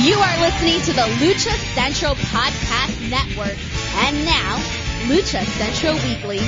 You are listening to the Lucha Central Podcast Network. And now, Lucha Central Weekly.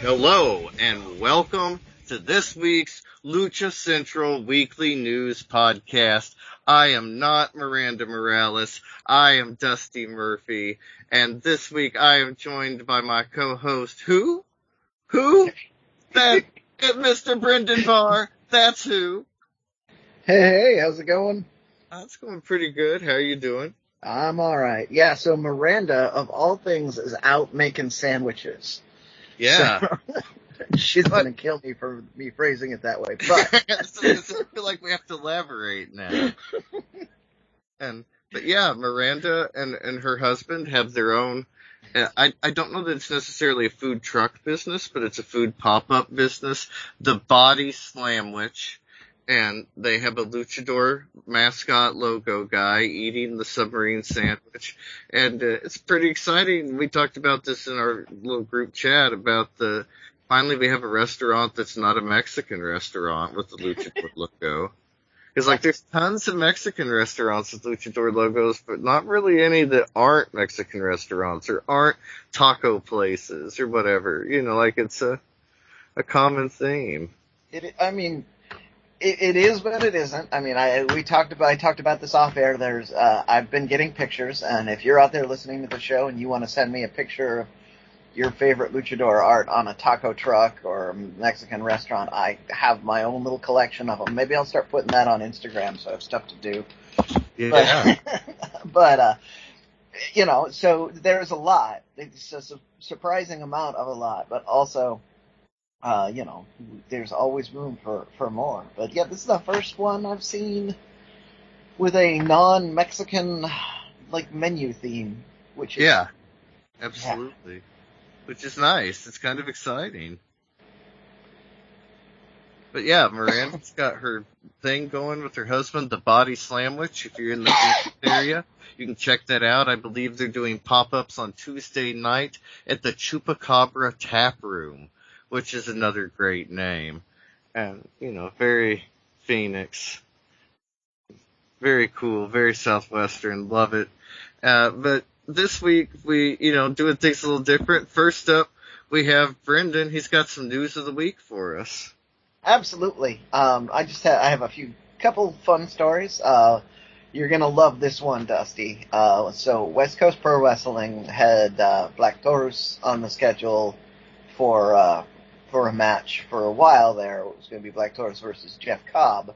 Hello, and welcome to this week's Lucha Central Weekly News Podcast. I am not Miranda Morales. I am Dusty Murphy. And this week I am joined by my co-host, who? That Mr. Brendan Barr. That's who. Hey, how's it going? It's going pretty good. How are you doing? I'm alright. Yeah, so Miranda, of all things, is out making sandwiches. Yeah. So, she's going to kill me for me phrasing it that way. But I feel like we have to elaborate now. But yeah, Miranda and her husband have their own, I don't know that it's necessarily a food truck business, but it's a food pop-up business, the Body Slamwich. And they have a luchador mascot logo guy eating the submarine sandwich. And it's pretty exciting. We talked about this in our little group chat about finally we have a restaurant that's not a Mexican restaurant with the luchador logo. Because, there's tons of Mexican restaurants with luchador logos, but not really any that aren't Mexican restaurants or aren't taco places or whatever. It's a common theme. It is, but it isn't. I talked about this off air. I've been getting pictures, and if you're out there listening to the show and you want to send me a picture of your favorite luchador art on a taco truck or a Mexican restaurant, I have my own little collection of them. Maybe I'll start putting that on Instagram, so I have stuff to do. Yeah. So there's a lot. It's a surprising amount of a lot, but also, there's always room for more. But yeah, this is the first one I've seen with a non-Mexican, menu theme, which is... Yeah, absolutely. Yeah. Which is nice. It's kind of exciting. But yeah, Miranda's got her thing going with her husband, the Body Slamwich. If you're in the area, you can check that out. I believe they're doing pop-ups on Tuesday night at the Chupacabra Tap Room, which is another great name. And, very Phoenix. Very cool, very Southwestern, love it. But this week, we, doing things a little different. First up, we have Brendan. He's got some news of the week for us. Absolutely. I have a couple fun stories. You're going to love this one, Dusty. So West Coast Pro Wrestling had Black Taurus on the schedule for a match for a while there. It was going to be Black Taurus versus Jeff Cobb.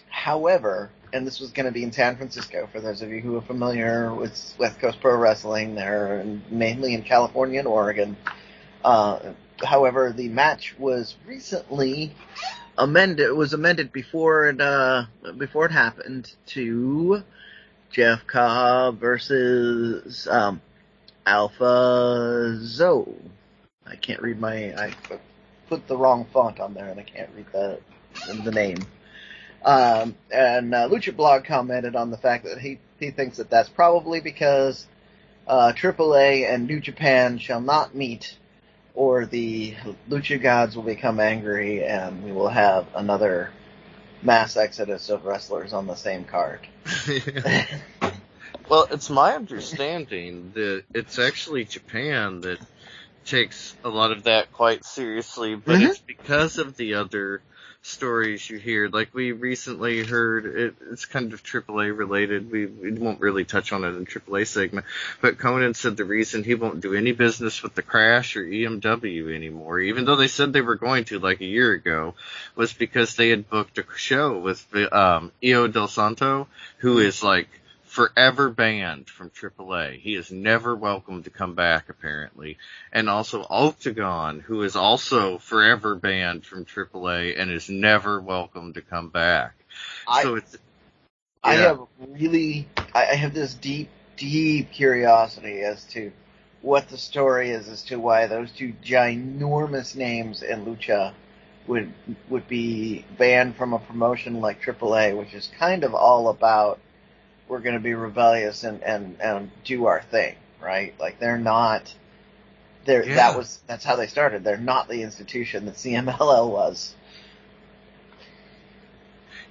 However, and this was going to be in San Francisco, for those of you who are familiar with West Coast Pro Wrestling, they're mainly in California and Oregon. However, the match was recently amended. It was amended before it happened to Jeff Cobb versus Alpha Zoe. I can't read I put the wrong font on there and I can't read the name. And Lucha Blog commented on the fact that he thinks that that's probably because AAA and New Japan shall not meet, or the Lucha gods will become angry and we will have another mass exodus of wrestlers on the same card. Well, it's my understanding that it's actually Japan that takes a lot of that quite seriously, but it's because of the other stories you hear. We recently heard, it's kind of AAA related, we won't really touch on it in AAA segment, but Conan said the reason he won't do any business with the Crash or EMW anymore, even though they said they were going to a year ago, was because they had booked a show with Io Del Santo, who is forever banned from AAA. He is never welcome to come back, apparently. And also Octagon, who is also forever banned from AAA and is never welcome to come back. I have this deep curiosity as to what the story is as to why those two ginormous names in Lucha would be banned from a promotion like AAA, which is kind of all about we're going to be rebellious and do our thing, right? Like that's how they started. They're not the institution that CMLL was.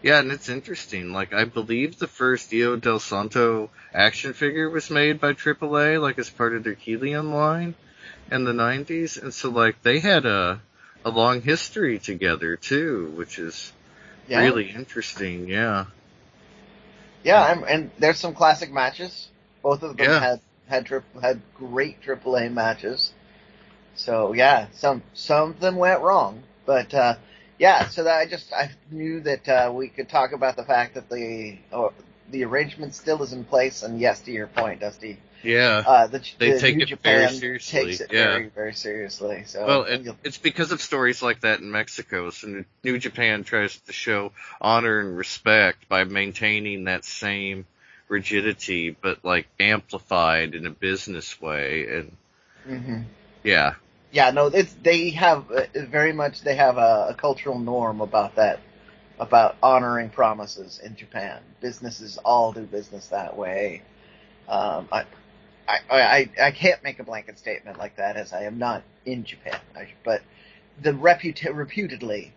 Yeah, and it's interesting. Like, I believe the first Io del Santo action figure was made by AAA, like, as part of their Helium line in the 90s. And so, like, they had a long history together, too, which is really interesting, yeah. Yeah, and there's some classic matches. Both of them had great AAA matches. So, yeah, some of them went wrong. But, so I knew that we could talk about the fact that the arrangement still is in place, and yes, to your point, Dusty. Yeah, they take New it Japan very seriously. Takes it very, very seriously. So, well, it's because of stories like that in Mexico. So New Japan tries to show honor and respect by maintaining that same rigidity, but like amplified in a business way. And yeah, no, they have a cultural norm about that, about honoring promises in Japan. Businesses all do business that way. I can't make a blanket statement like that, as I am not in Japan. But reputedly,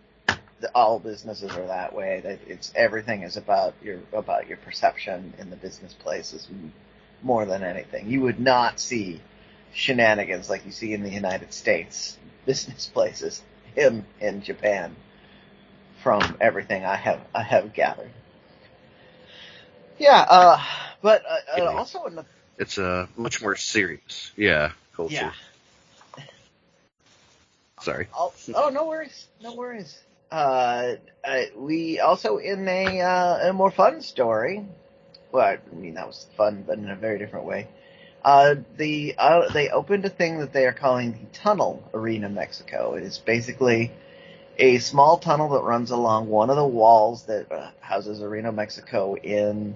all businesses are that way. Everything is about your perception in the business places more than anything. You would not see shenanigans like you see in the United States business places in Japan, from everything I have gathered. Yeah, but also in the it's much more serious, culture. Yeah. Sorry. Oh, no worries. We also in a more fun story. Well, I mean that was fun, but in a very different way. They opened a thing that they are calling the Tunnel Arena Mexico. It is basically a small tunnel that runs along one of the walls that houses Arena Mexico in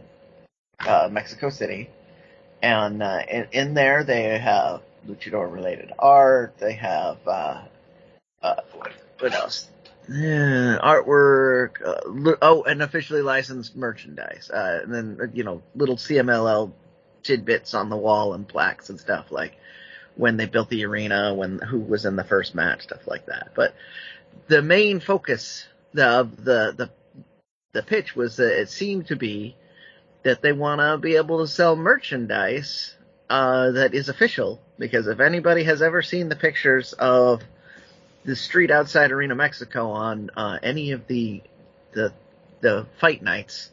Mexico City. And in there they have luchador-related art. They have what else? Artwork. And officially licensed merchandise. And then little CMLL tidbits on the wall and plaques and stuff, like when they built the arena, who was in the first match, stuff like that. But the main focus of the pitch was that it seemed to be that they want to be able to sell merchandise that is official, because if anybody has ever seen the pictures of the street outside Arena Mexico on any of the fight nights,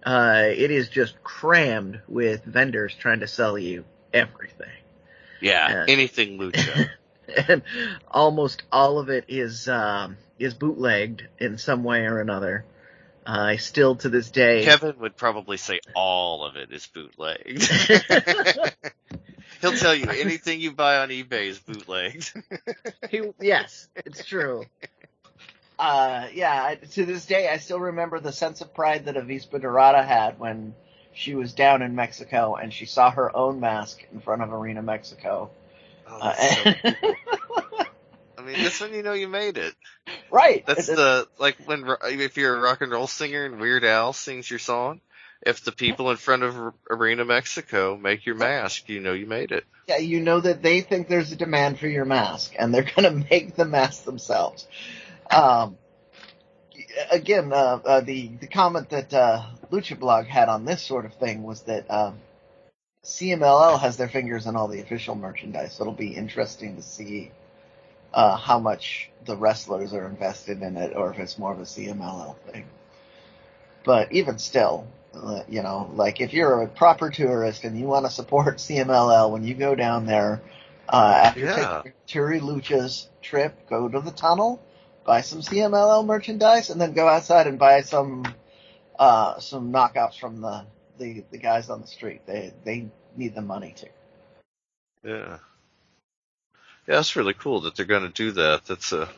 it is just crammed with vendors trying to sell you everything. Yeah, anything lucha. And almost all of it is bootlegged in some way or another. I still, to this day... Kevin would probably say all of it is bootlegged. He'll tell you anything you buy on eBay is bootlegged. Yes, it's true. To this day, I still remember the sense of pride that Avispa Dorada had when she was down in Mexico and she saw her own mask in front of Arena Mexico. Oh, that's so cool. I mean, that's when you know you made it. Right. That's if you're a rock and roll singer and Weird Al sings your song, if the people in front of Arena Mexico make your mask, you know you made it. Yeah, you know that they think there's a demand for your mask, and they're going to make the mask themselves. Again, the comment that Lucha Blog had on this sort of thing was that CMLL has their fingers in all the official merchandise, so it'll be interesting to see how much the wrestlers are invested in it, or if it's more of a CMLL thing. But even still, like if you're a proper tourist and you want to support CMLL, when you go down there, after taking Turi Lucha's trip, go to the tunnel, buy some CMLL merchandise, and then go outside and buy some knockoffs from the the guys on the street. They need the money too. Yeah. Yeah, that's really cool that they're going to do that. That's a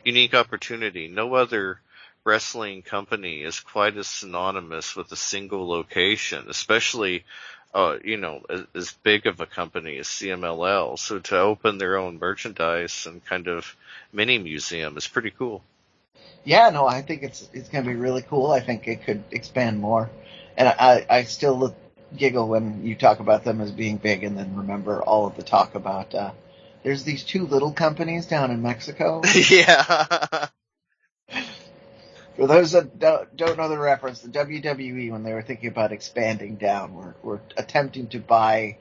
unique opportunity. No other wrestling company is quite as synonymous with a single location, especially, as big of a company as CMLL. So to open their own merchandise and kind of mini museum is pretty cool. Yeah, no, I think it's going to be really cool. I think it could expand more. And I still giggle when you talk about them as being big and then remember all of the talk about, there's these two little companies down in Mexico. Yeah. For those that don't know the reference, the WWE, when they were thinking about expanding down, were attempting to buy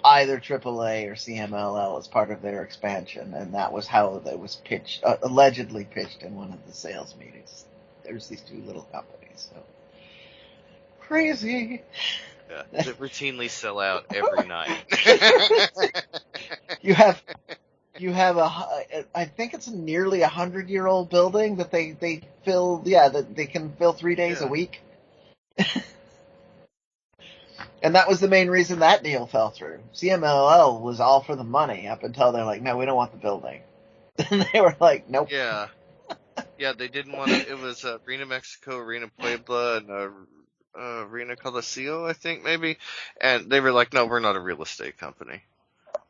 either AAA or CMLL as part of their expansion, and that was how it was pitched, allegedly pitched in one of the sales meetings. There's these two little companies, so crazy. Yeah, that routinely sell out every night. You have I think it's a nearly 100-year-old building that they fill, that they can fill 3 days a week. And that was the main reason that deal fell through. CMLL was all for the money up until they're like, no, we don't want the building. And they were like, nope. Yeah. Yeah, they didn't want to. It was Arena Mexico, Arena Puebla, and Arena Coliseo, I think, maybe. And they were like, no, we're not a real estate company.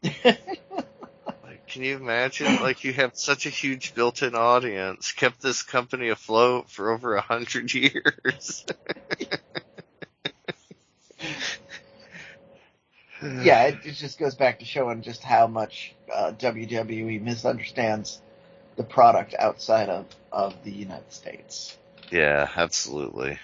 Like, can you imagine? Like, you have such a huge built-in audience, kept this company afloat for over 100 years. Yeah, it just goes back to showing just how much WWE misunderstands the product outside of the United States. Yeah, absolutely.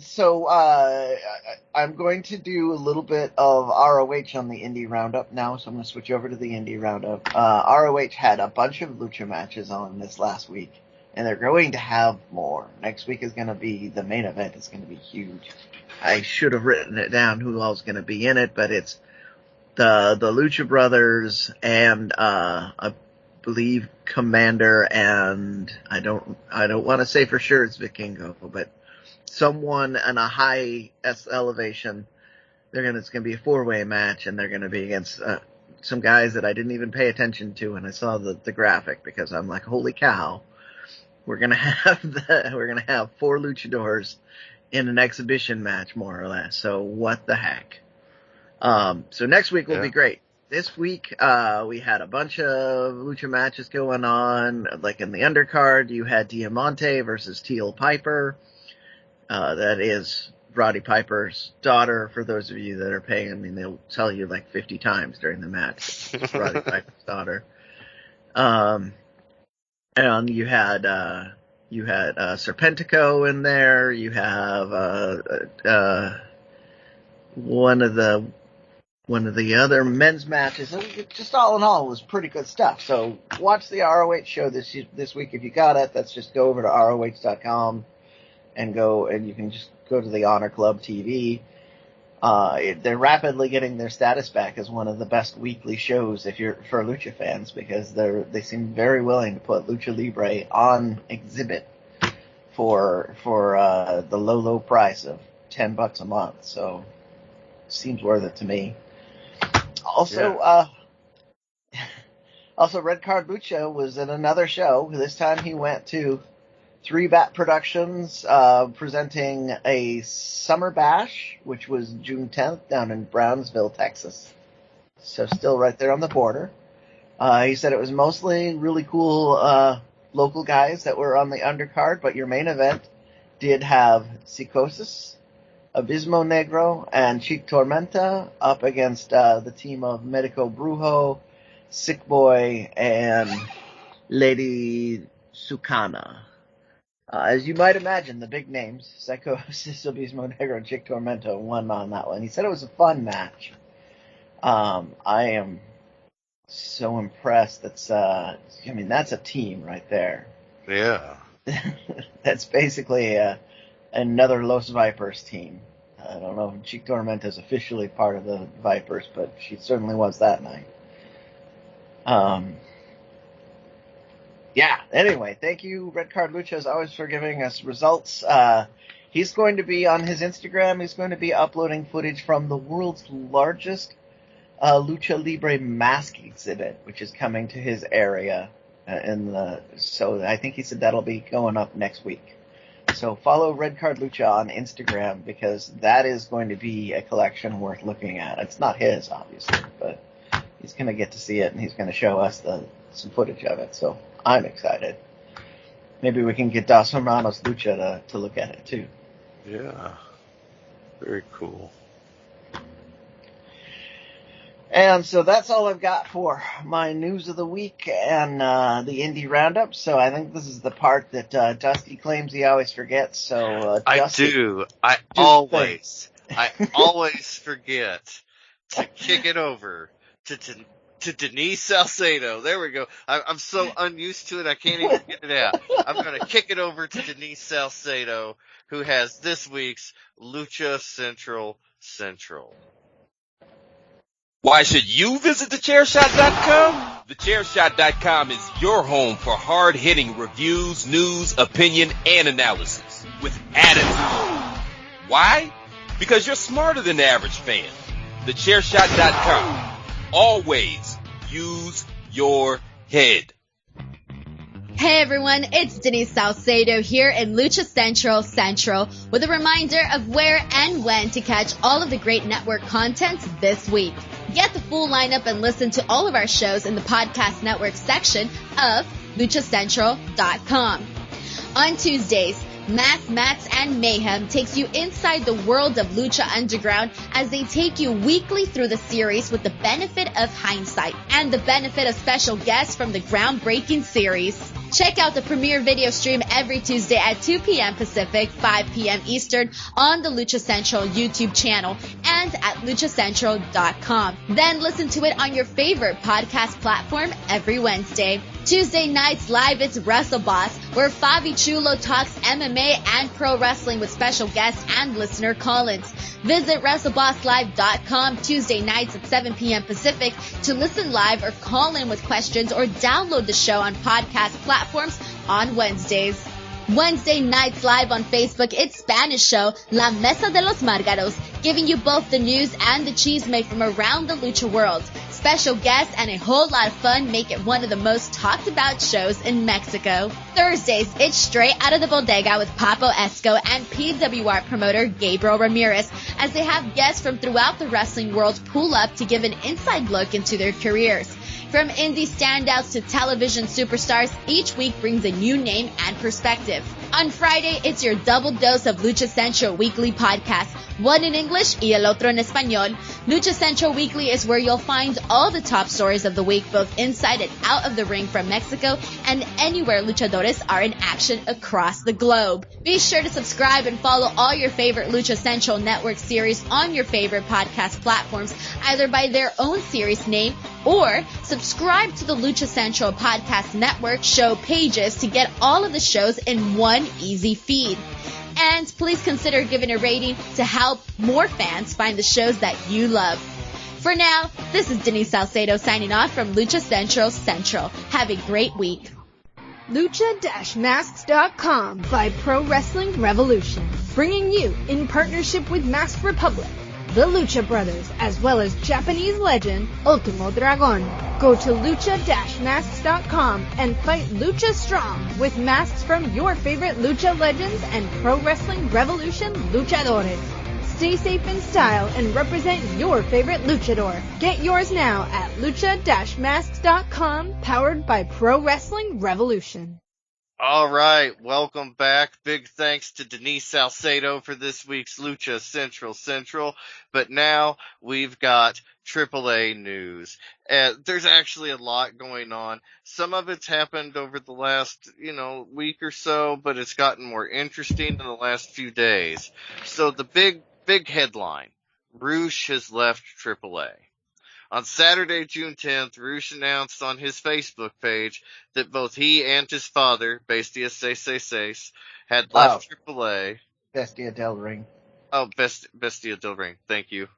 So I'm going to do a little bit of ROH on the Indie Roundup now, so I'm going to switch over to the Indie Roundup. ROH had a bunch of lucha matches on this last week, and they're going to have more. Next week is going to be, the main event is going to be huge. I should have written it down who all's going to be in it, but it's the Lucha Brothers and I believe Commander, and I don't want to say for sure it's Vikingo, but someone in a high elevation. It's going to be a 4-way match, and they're going to be against some guys that I didn't even pay attention to, and I saw the graphic because I'm like, holy cow, we're going to have 4 luchadors in an exhibition match, more or less. So what the heck? So next week will be great. This week, we had a bunch of lucha matches going on. Like in the undercard, you had Diamante versus Teal Piper. That is Roddy Piper's daughter, for those of you that are paying. I mean, they'll tell you like 50 times during the match. It's Roddy Piper's daughter. And you had Serpentico in there. You have one of the other men's matches. Just all in all, it was pretty good stuff. So watch the ROH show this week if you got it. That's just go over to ROH.com and you can just go to the Honor Club TV. They're rapidly getting their status back as one of the best weekly shows for Lucha fans, because they seem very willing to put Lucha Libre on exhibit for the low price of $10 a month. So it seems worth it to me. Also, Red Card Lucha was in another show. This time he went to 3 Bat Productions, presenting a Summer Bash, which was June 10th down in Brownsville, Texas. So still right there on the border. He said it was mostly really cool local guys that were on the undercard, but your main event did have Psicosis, Abismo Negro, and Chic Tormenta up against the team of Medico Brujo, Sick Boy, and Lady Sucana. As you might imagine, the big names, Psychosis, Abismo Negro, and Chick Tormento, won on that one. He said it was a fun match. I am so impressed. That's a team right there. Yeah. That's basically another Los Vipers team. I don't know if Chick Tormenta is officially part of the Vipers, but she certainly was that night. Yeah, anyway, thank you, Red Card Lucha, as always, for giving us results. He's going to be on his Instagram. He's going to be uploading footage from the world's largest Lucha Libre mask exhibit, which is coming to his area. So I think he said that'll be going up next week. So follow Red Card Lucha on Instagram, because that is going to be a collection worth looking at. It's not his, obviously, but he's going to get to see it, and he's going to show us some footage of it. So I'm excited. Maybe we can get Dos Hermanos Lucha to look at it, too. Yeah. Very cool. And so that's all I've got for my news of the week and the indie roundup. So I think this is the part that Dusty claims he always forgets. So Dusty, I do. I always forget to kick it over to Denise Salcedo. There we go. I'm so unused to it, I can't even get it out. I'm going to kick it over to Denise Salcedo, who has this week's Lucha Central. Why should you visit thechairshot.com? Thechairshot.com is your home for hard-hitting reviews, news, opinion, and analysis with attitude. Why? Because you're smarter than the average fan. Thechairshot.com. Always use your head. Hey everyone, it's Denise Salcedo here in Lucha Central with a reminder of where and when to catch all of the great network content this week. Get the full lineup and listen to all of our shows in the podcast network section of luchacentral.com. On Tuesdays, Mass, Mats, and Mayhem takes you inside the world of Lucha Underground as they take you weekly through the series with the benefit of hindsight and the benefit of special guests from the groundbreaking series. Check out the premiere video stream every Tuesday at 2 p.m. Pacific, 5 p.m. Eastern on the Lucha Central YouTube channel and at luchacentral.com. Then listen to it on your favorite podcast platform every Wednesday. Tuesday nights live, it's Wrestle Boss, where Fabi Chulo talks MMA and pro wrestling with special guests and listener call-ins. Visit WrestleBossLive.com Tuesday nights at 7 p.m. Pacific to listen live or call in with questions or download the show on podcast platforms on Wednesdays. Wednesday nights live on Facebook, it's Spanish show La Mesa de los Márgaros, giving you both the news and the chisme from around the lucha world. Special guests and a whole lot of fun make it one of the most talked about shows in Mexico. Thursdays, it's Straight Out of the Bodega with Papo Esco and PWR promoter Gabriel Ramirez, as they have guests from throughout the wrestling world pull up to give an inside look into their careers. From indie standouts to television superstars, each week brings a new name and perspective. On Friday, it's your double dose of Lucha Central Weekly podcast, one in English y el otro en español. Lucha Central Weekly is where you'll find all the top stories of the week, both inside and out of the ring from Mexico and anywhere luchadores are in action across the globe. Be sure to subscribe and follow all your favorite Lucha Central Network series on your favorite podcast platforms, either by their own series name or subscribe to the Lucha Central Podcast Network show pages to get all of the shows in one easy feed. And please consider giving a rating to help more fans find the shows that you love. For now, this is Denise Salcedo signing off from Lucha Central. Have a great week. Lucha-Masks.com by Pro Wrestling Revolution, bringing you, in partnership with Mask Republic, the Lucha Brothers, as well as Japanese legend Ultimo Dragon. Go to lucha-masks.com and fight Lucha Strong with masks from your favorite Lucha legends and Pro Wrestling Revolution luchadores. Stay safe in style and represent your favorite luchador. Get yours now at lucha-masks.com, powered by Pro Wrestling Revolution. All right, welcome back. Big thanks to Denise Salcedo for this week's Lucha Central. But now we've got AAA news. There's actually a lot going on. Some of it's happened over the last, week or so, but it's gotten more interesting in the last few days. So the big headline, Roosh has left AAA. On Saturday, June 10th, Roosh announced on his Facebook page that both he and his father, Bestia 666, had left AAA. Bestia del Ring. Oh, Bestia del Ring. Thank you.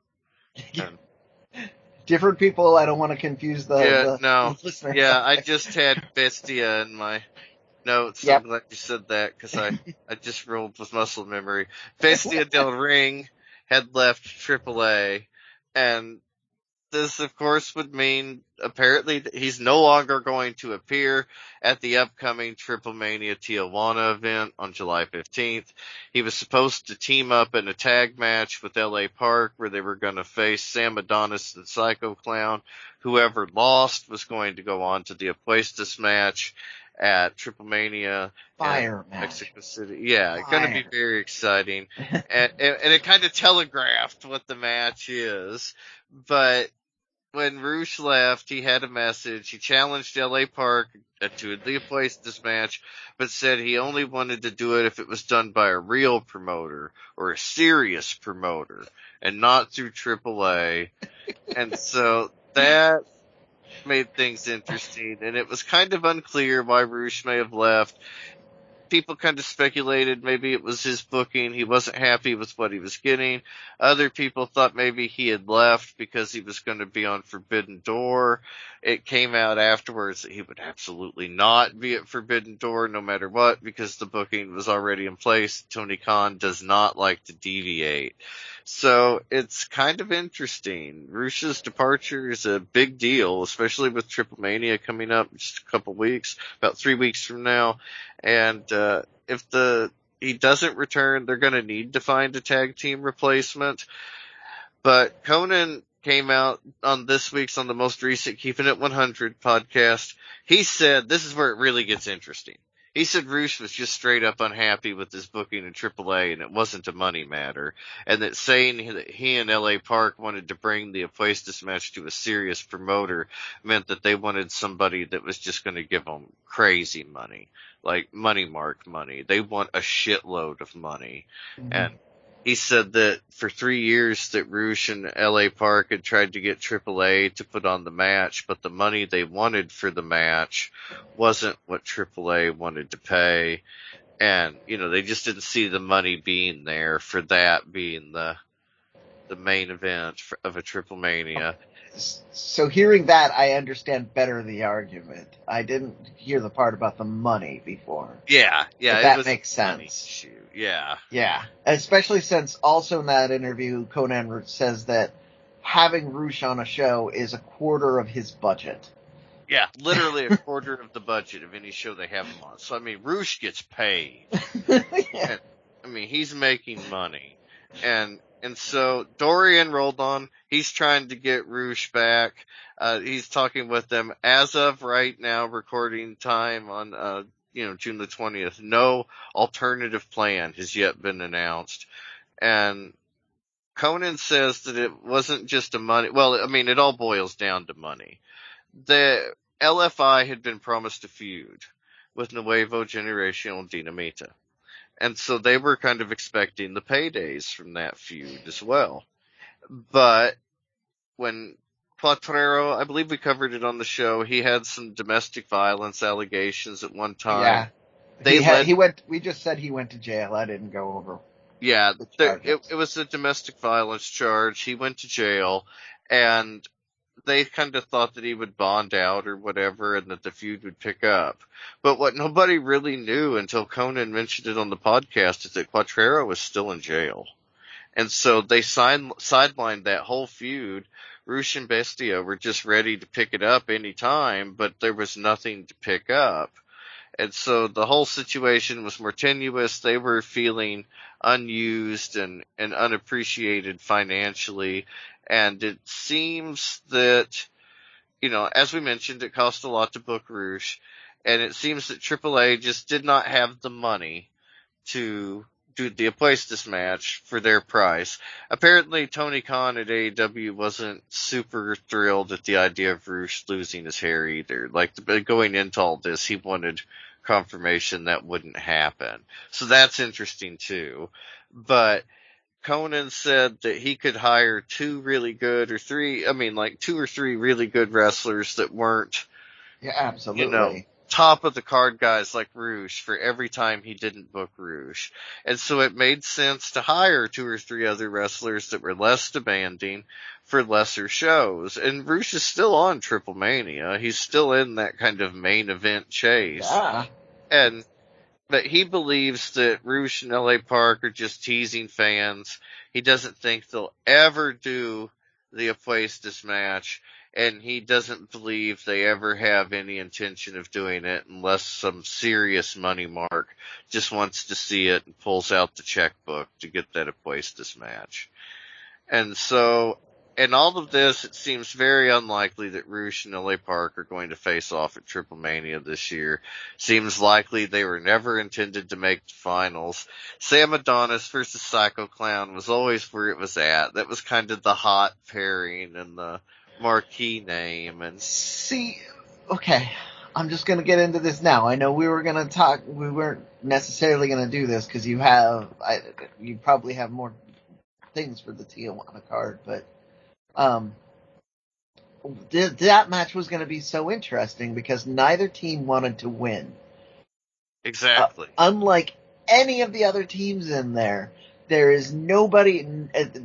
Different people. I don't want to confuse the listeners. Yeah, I just had Bestia in my notes. Yep. I'm glad you said that because I just rolled with muscle memory. Bestia del Ring had left AAA, and this, of course, would mean apparently that he's no longer going to appear at the upcoming TripleMania Tijuana event on July 15th. He was supposed to team up in a tag match with LA Park where they were going to face Sam Adonis and Psycho Clown. Whoever lost was going to go on to the Apuestas match at TripleMania Fire in match. Mexico City. Yeah, it's going to be very exciting. and it kind of telegraphed what the match is. But when Roosh left, he had a message. He challenged LA Park to the Apuestas match, but said he only wanted to do it if it was done by a real promoter or a serious promoter and not through AAA. And so that made things interesting, and it was kind of unclear why Roosh may have left. People kind of speculated maybe it was his booking. He wasn't happy with what he was getting. Other people thought maybe he had left because he was going to be on Forbidden Door. It came out afterwards that he would absolutely not be at Forbidden Door no matter what because the booking was already in place. Tony Khan does not like to deviate. So it's kind of interesting. Rush's departure is a big deal, especially with TripleMania coming up in just a couple weeks, about 3 weeks from now. And if he doesn't return, they're going to need to find a tag team replacement. But Conan came out on this week's, on the most recent Keeping It 100 podcast. He said, this is where it really gets interesting. He said Roosh was just straight up unhappy with his booking in AAA and it wasn't a money matter. And that saying that he and LA Park wanted to bring the Apuestas match to a serious promoter meant that they wanted somebody that was just going to give them crazy money. Like money mark money. They want a shitload of money. Mm-hmm. And he said that for 3 years that Roosh and LA Park had tried to get AAA to put on the match, but the money they wanted for the match wasn't what AAA wanted to pay. And, they just didn't see the money being there for that being the main event of a TripleMania. So hearing that, I understand better the argument. I didn't hear the part about the money before. Yeah, but that makes sense. Yeah. Especially since also in that interview, Conan says that having Roosh on a show is a quarter of his budget. Yeah, literally a quarter of the budget of any show they have him on. So, Roosh gets paid. Yeah. And, he's making money. And so Dorian rolled on. He's trying to get Roosh back. He's talking with them as of right now, recording time on, June the 20th. No alternative plan has yet been announced. And Conan says that it wasn't just a money. Well, it all boils down to money. The LFI had been promised a feud with Nuevo Generational Dinamita. And so they were kind of expecting the paydays from that feud as well. But when Cuatrero, I believe we covered it on the show, he had some domestic violence allegations at one time. Yeah. We just said he went to jail. I didn't go over. Yeah, it was a domestic violence charge. He went to jail, and they kind of thought that he would bond out or whatever and that the feud would pick up. But what nobody really knew until Conan mentioned it on the podcast is that Cuatrero was still in jail. And so they sidelined that whole feud. Roosh and Bestia were just ready to pick it up any time, but there was nothing to pick up. And so the whole situation was more tenuous. They were feeling unused and unappreciated financially. And it seems that, as we mentioned, it cost a lot to book Roosh. And it seems that AAA just did not have the money to do the Apuestas match for their price. Apparently, Tony Khan at AEW wasn't super thrilled at the idea of Roosh losing his hair either. Like, going into all this, he wanted confirmation that wouldn't happen. So that's interesting too. But Conan said that he could hire two or three really good wrestlers that weren't, absolutely, top of the card guys like Roosh for every time he didn't book Roosh. And so it made sense to hire two or three other wrestlers that were less demanding for lesser shows. And Roosh is still on TripleMania. He's still in that kind of main event chase. Yeah. But he believes that Roosh and LA Park are just teasing fans. He doesn't think they'll ever do the Apuestas match, and he doesn't believe they ever have any intention of doing it unless some serious money mark just wants to see it and pulls out the checkbook to get that Apuestas match. And so, in all of this, it seems very unlikely that Roosh and LA Park are going to face off at TripleMania this year. Seems likely they were never intended to make the finals. Sam Adonis versus Psycho Clown was always where it was at. That was kind of the hot pairing and the marquee name. And see, okay, I'm just going to get into this now. I know we weren't necessarily going to do this because you probably have more things for the Tijuana card, but that match was going to be so interesting because neither team wanted to win. Exactly. Unlike any of the other teams in there is nobody,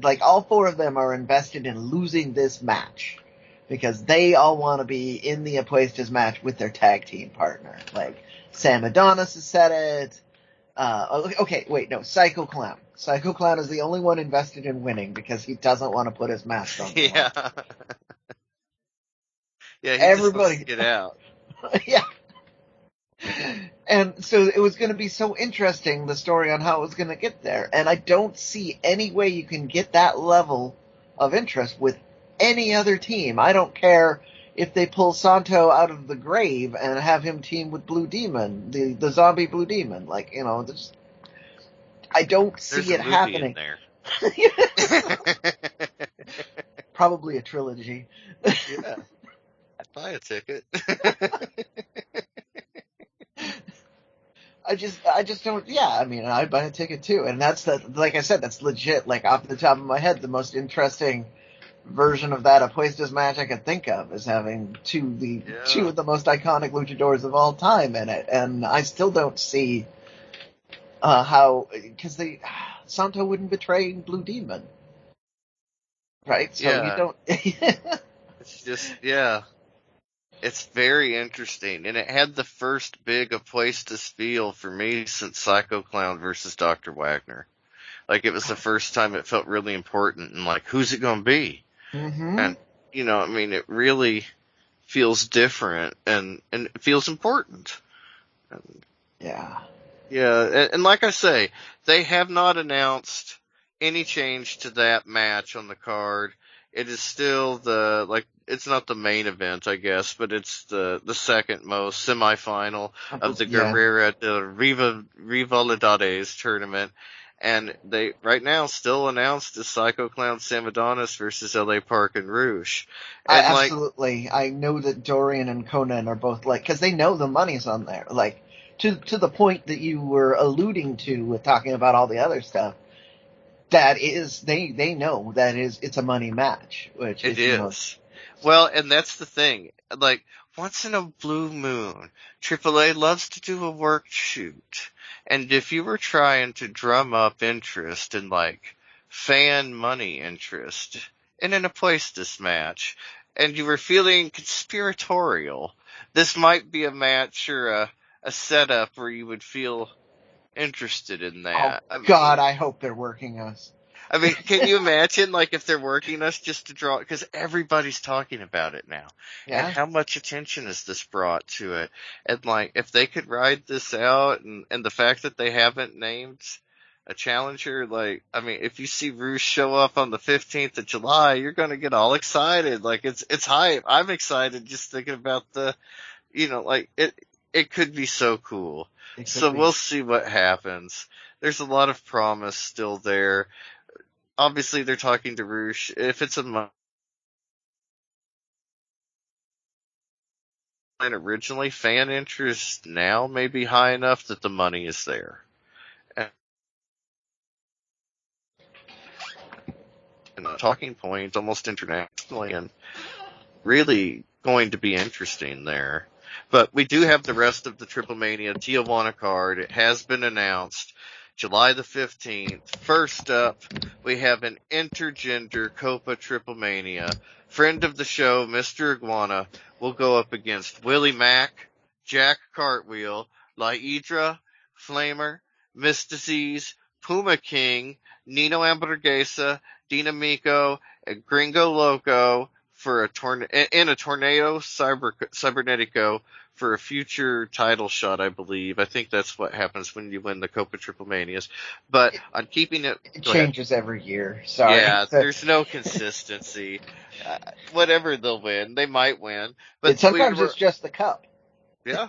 like all four of them are invested in losing this match because they all want to be in the Apuestas match with their tag team partner. Like Sam Adonis has said it. Okay, wait, no, Psycho Clown. Psycho Clown is the only one invested in winning because he doesn't want to put his mask on. Yeah. Yeah, he everybody just wants to get out. Yeah. And so it was going to be so interesting, the story on how it was going to get there. And I don't see any way you can get that level of interest with any other team. I don't care if they pull Santo out of the grave and have him team with Blue Demon, the zombie Blue Demon. Like, I don't see it happening. There. Probably a trilogy. Yeah. I'd buy a ticket. I just don't, I'd buy a ticket too. And like I said, that's legit, like off the top of my head, the most interesting version of that Apuestas match I could think of is having two of the most iconic luchadors of all time in it. And I still don't see how, because Santo wouldn't betray Blue Demon. Right? So you don't. It's just, it's very interesting. And it had the first big Apuestas feel for me since Psycho Clown versus Dr. Wagner. Like, it was the first time it felt really important and like, who's it going to be? Mm-hmm. And, it really feels different and it feels important. Yeah. Yeah, and like I say, they have not announced any change to that match on the card. It is still it's not the main event, I guess, but it's the second most semifinal of the Guerrera de Rivalidades tournament. And they, right now, still announced as Psycho Clown Sam Adonis versus LA Park and Roosh. And absolutely. I know that Dorian and Conan are both because they know the money's on there. Like, to the point that you were alluding to with talking about all the other stuff, that is, they know that it's a money match, which it is. Well, and that's the thing. Like, once in a blue moon, AAA loves to do a work shoot. And if you were trying to drum up interest and fan money interest in an Apuestas match, and you were feeling conspiratorial, this might be a match or a setup where you would feel interested in that. Oh, God, I hope they're working us. I mean, can you imagine, if they're working us just to draw, because everybody's talking about it now. Yeah. And how much attention has this brought to it? And, if they could ride this out, and the fact that they haven't named a challenger, if you see Roosh show up on the 15th of July, you're gonna get all excited. It's hype. I'm excited just thinking about it could be so cool. So we'll see what happens. There's a lot of promise still there. Obviously, they're talking to Roosh. If it's originally, fan interest now may be high enough that the money is there. And a talking point almost internationally and really going to be interesting there. But we do have the rest of the TripleMania Tijuana card. It has been announced. July the 15th. First up, we have an intergender Copa TripleMania. Friend of the show, Mr. Iguana, will go up against Willie Mack, Jack Cartwheel, La Hydra, Flamer, Mystices, Puma King, Nino Hamburguesa, Dinamico, and Gringo Loco for a Tornado Cybernetico for a future title shot, I believe. I think that's what happens when you win the Copa TripleManias. But on keeping it, It go ahead. changes every year. Sorry. Yeah, there's no consistency. Whatever they'll win, they might win. But Sometimes it's just the cup. yeah.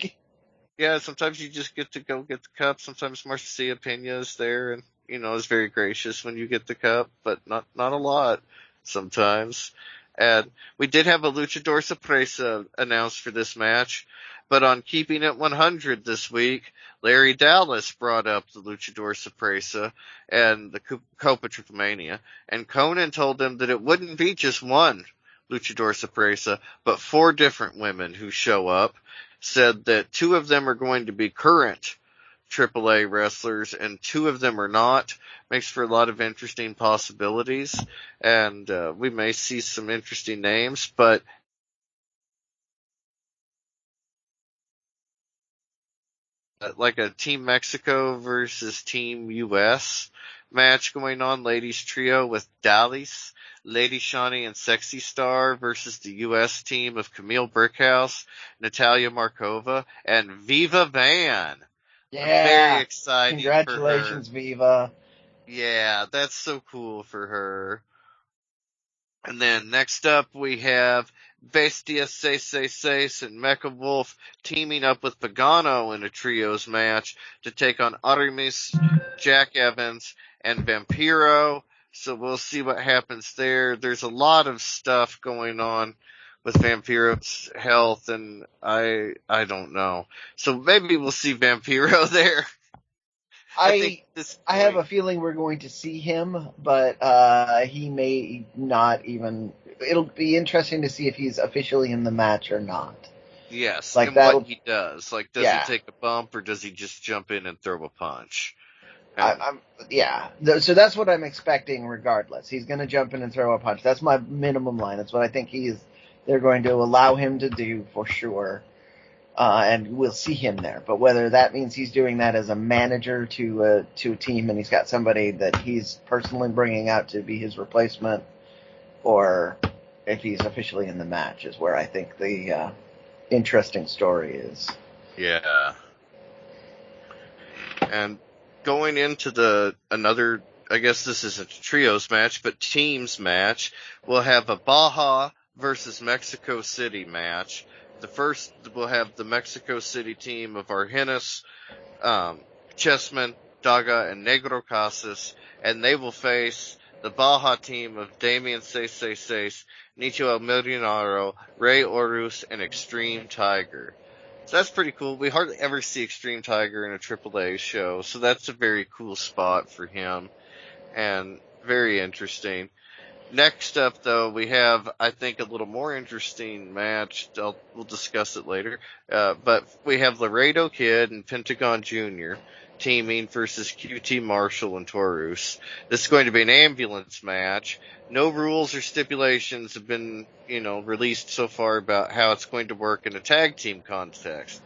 Yeah, sometimes you just get to go get the cup. Sometimes Marcia Pena's there and, is very gracious when you get the cup, but not a lot sometimes. And we did have a Luchador Sorpresa announced for this match, but on Keeping It 100 this week, Larry Dallas brought up the Luchador Sorpresa and the Copa TripleMania, and Conan told him that it wouldn't be just one Luchador Sorpresa, but 4 different women who show up. Said that 2 of them are going to be current AAA wrestlers and 2 of them are not. Makes for a lot of interesting possibilities, and we may see some interesting names, but like a Team Mexico versus Team US match going on, ladies trio with Dallas, Lady Shawnee and Sexy Star versus the US team of Camille Brickhouse, Natalia Markova, and Viva Van. Yeah. Very exciting. Congratulations, for her. Viva. Yeah, that's so cool for her. And then next up we have Bestia 666 and Mecha Wolf teaming up with Pagano in a trios match to take on Aramis, Jack Evans, and Vampiro. So we'll see what happens there. There's a lot of stuff going on with Vampiro's health, and I don't know. So maybe we'll see Vampiro there. I have a feeling we're going to see him, but he may not even. It'll be interesting to see if he's officially in the match or not. Yes, like and what he does. Like, does he take a bump or does he just jump in and throw a punch? So that's what I'm expecting regardless. He's going to jump in and throw a punch. That's my minimum line. That's what I think they're going to allow him to do for sure. And we'll see him there. But whether that means he's doing that as a manager to a team and he's got somebody that he's personally bringing out to be his replacement, or if he's officially in the match is where I think the interesting story is. Yeah. And going into another, I guess this isn't a trios match, but teams match, we'll have a Baja versus Mexico City match. The first, we'll have the Mexico City team of Argenis, Chessman, Daga, and Negro Casas, and they will face the Baja team of Damian 666, Nicho El Millonaro, Ray Orus, and Extreme Tiger. So that's pretty cool. We hardly ever see Extreme Tiger in a AAA show, so that's a very cool spot for him, and very interesting. Next up, though, we have, I think, a little more interesting match. We'll discuss it later. But we have Laredo Kid and Pentagon Jr. teaming versus QT Marshall and Taurus. This is going to be an ambulance match. No rules or stipulations have been, released so far about how it's going to work in a tag team context.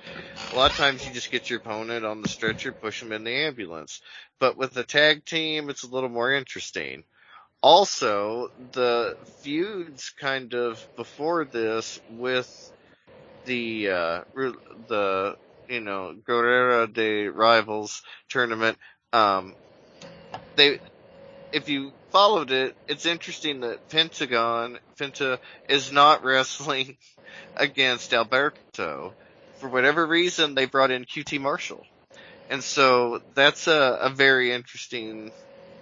A lot of times you just get your opponent on the stretcher, push them in the ambulance. But with a tag team, it's a little more interesting. Also, the feuds kind of before this with the Guerrera de Rivals tournament, if you followed it, it's interesting that Penta is not wrestling against Alberto. For whatever reason, they brought in QT Marshall. And so that's a very interesting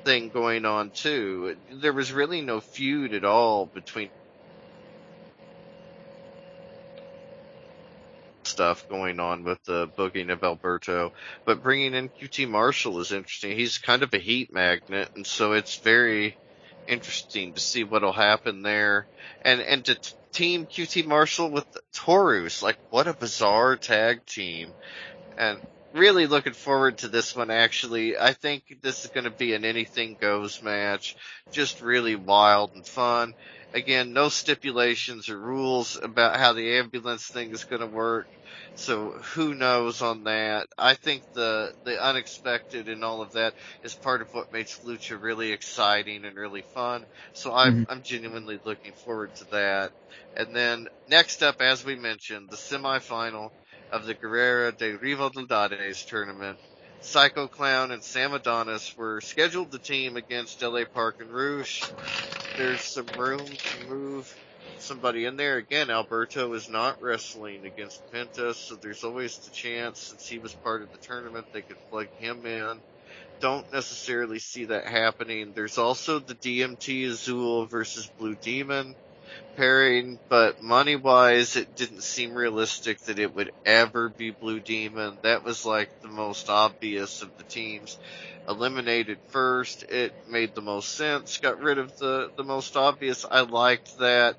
thing going on too. There was really no feud at all between stuff going on with the booking of Alberto, but bringing in QT Marshall is interesting. He's kind of a heat magnet, and so it's very interesting to see what'll happen there. And to team QT Marshall with Taurus, like, what a bizarre tag team. And really looking forward to this one, actually. I think this is going to be an anything goes match. Just really wild and fun. Again, no stipulations or rules about how the ambulance thing is going to work. So who knows on that? I think the unexpected and all of that is part of what makes Lucha really exciting and really fun. So I'm genuinely looking forward to that. And then next up, as we mentioned, the semifinal of the Guerrera de Rivalidades tournament. Psycho Clown and Sam Adonis were scheduled to team against LA Park and Rouge. There's some room to move somebody in there. Again, Alberto is not wrestling against Penta, so there's always the chance, since he was part of the tournament, they could plug him in. Don't necessarily see that happening. There's also the DMT Azul versus Blue Demon pairing, but money-wise, it didn't seem realistic that it would ever be Blue Demon. That was like the most obvious of the teams eliminated first. It made the most sense, got rid of the most obvious. I liked that,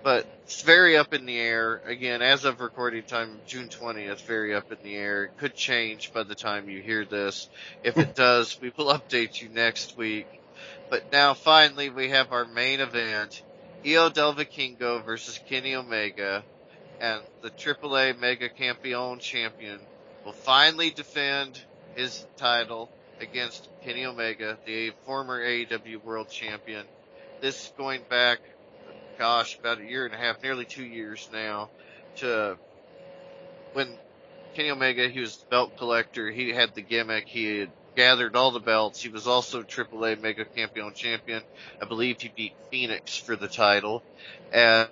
but it's very up in the air. Again, as of recording time, June 20th, very up in the air. It could change by the time you hear this. If it does, we will update you next week. But now, finally, we have our main event. Io Del Vikingo versus Kenny Omega, and the AAA Mega Campeon champion will finally defend his title against Kenny Omega, the former AEW World Champion. This going back, about a year and a half, nearly 2 years now, to when Kenny Omega, he was the belt collector, he had the gimmick, he had gathered all the belts. He was also AAA Mega Campeon champion. I believe he beat Phoenix for the title. And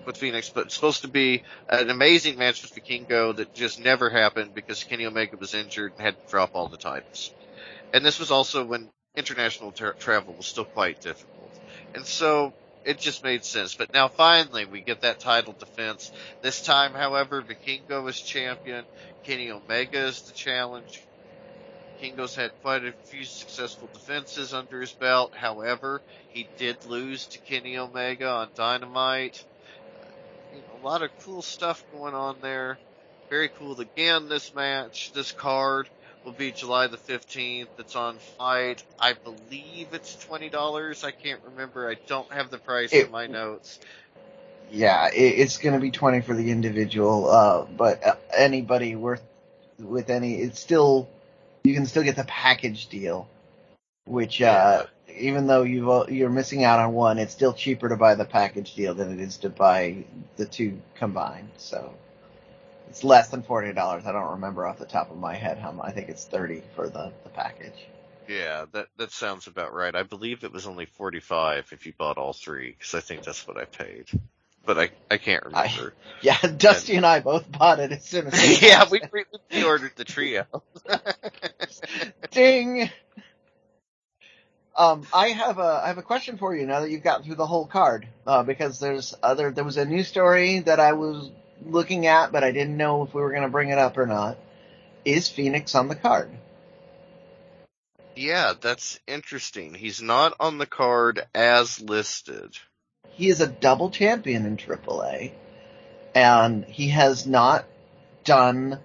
with Phoenix, but it's supposed to be an amazing match with Vikingo that just never happened because Kenny Omega was injured and had to drop all the titles. And this was also when international travel was still quite difficult. And so it just made sense. But now finally we get that title defense. This time, however, Vikingo is champion. Kenny Omega is the challenge. Vikingo's had quite a few successful defenses under his belt. However, he did lose to Kenny Omega on Dynamite. A lot of cool stuff going on there. Very cool. Again, this card will be July the 15th. It's on Fight. I believe it's $20. I can't remember. I don't have the price in my notes. Yeah, it's going to be $20 for the individual, but anybody with any, it's still, you can still get the package deal, which, even though you're missing out on one, it's still cheaper to buy the package deal than it is to buy the two combined. So it's less than $40. I don't remember off the top of my head how much. I think it's $30 for the package. Yeah, that sounds about right. I believe it was only $45 if you bought all three, because I think that's what I paid. But I can't remember. Dusty and I both bought it as soon as we pre-ordered the trio. Ding! I have a question for you now that you've gotten through the whole card, because there was a news story that I was looking at, but I didn't know if we were going to bring it up or not. Is Phoenix on the card? Yeah, that's interesting. He's not on the card as listed. He is a double champion in AAA, and he has not done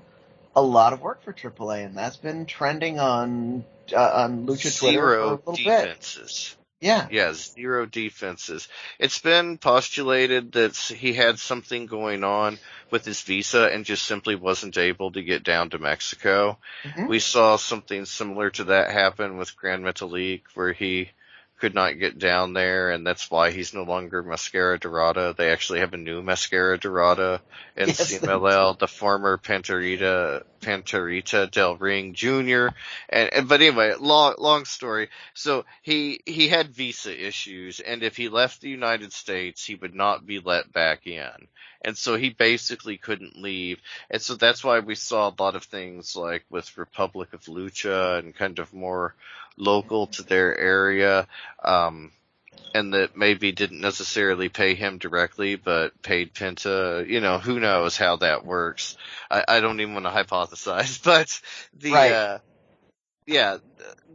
a lot of work for AAA, and that's been trending on Lucha Twitter for a little defenses. bit. Yeah, 0 defenses. It's been postulated that he had something going on with his visa and just simply wasn't able to get down to Mexico. Mm-hmm. We saw something similar to that happen with Grand Metalik, where he could not get down there, and that's why he's no longer Mascara Dorada. They actually have a new Mascara Dorada in CMLL, the former Panterita Del Ring Jr. But anyway, long story. So he had visa issues, and if he left the United States, he would not be let back in. And so he basically couldn't leave. And so that's why we saw a lot of things like with Republic of Lucha and kind of more local to their area, and that maybe didn't necessarily pay him directly, but paid Penta. Who knows how that works. I don't even want to hypothesize, but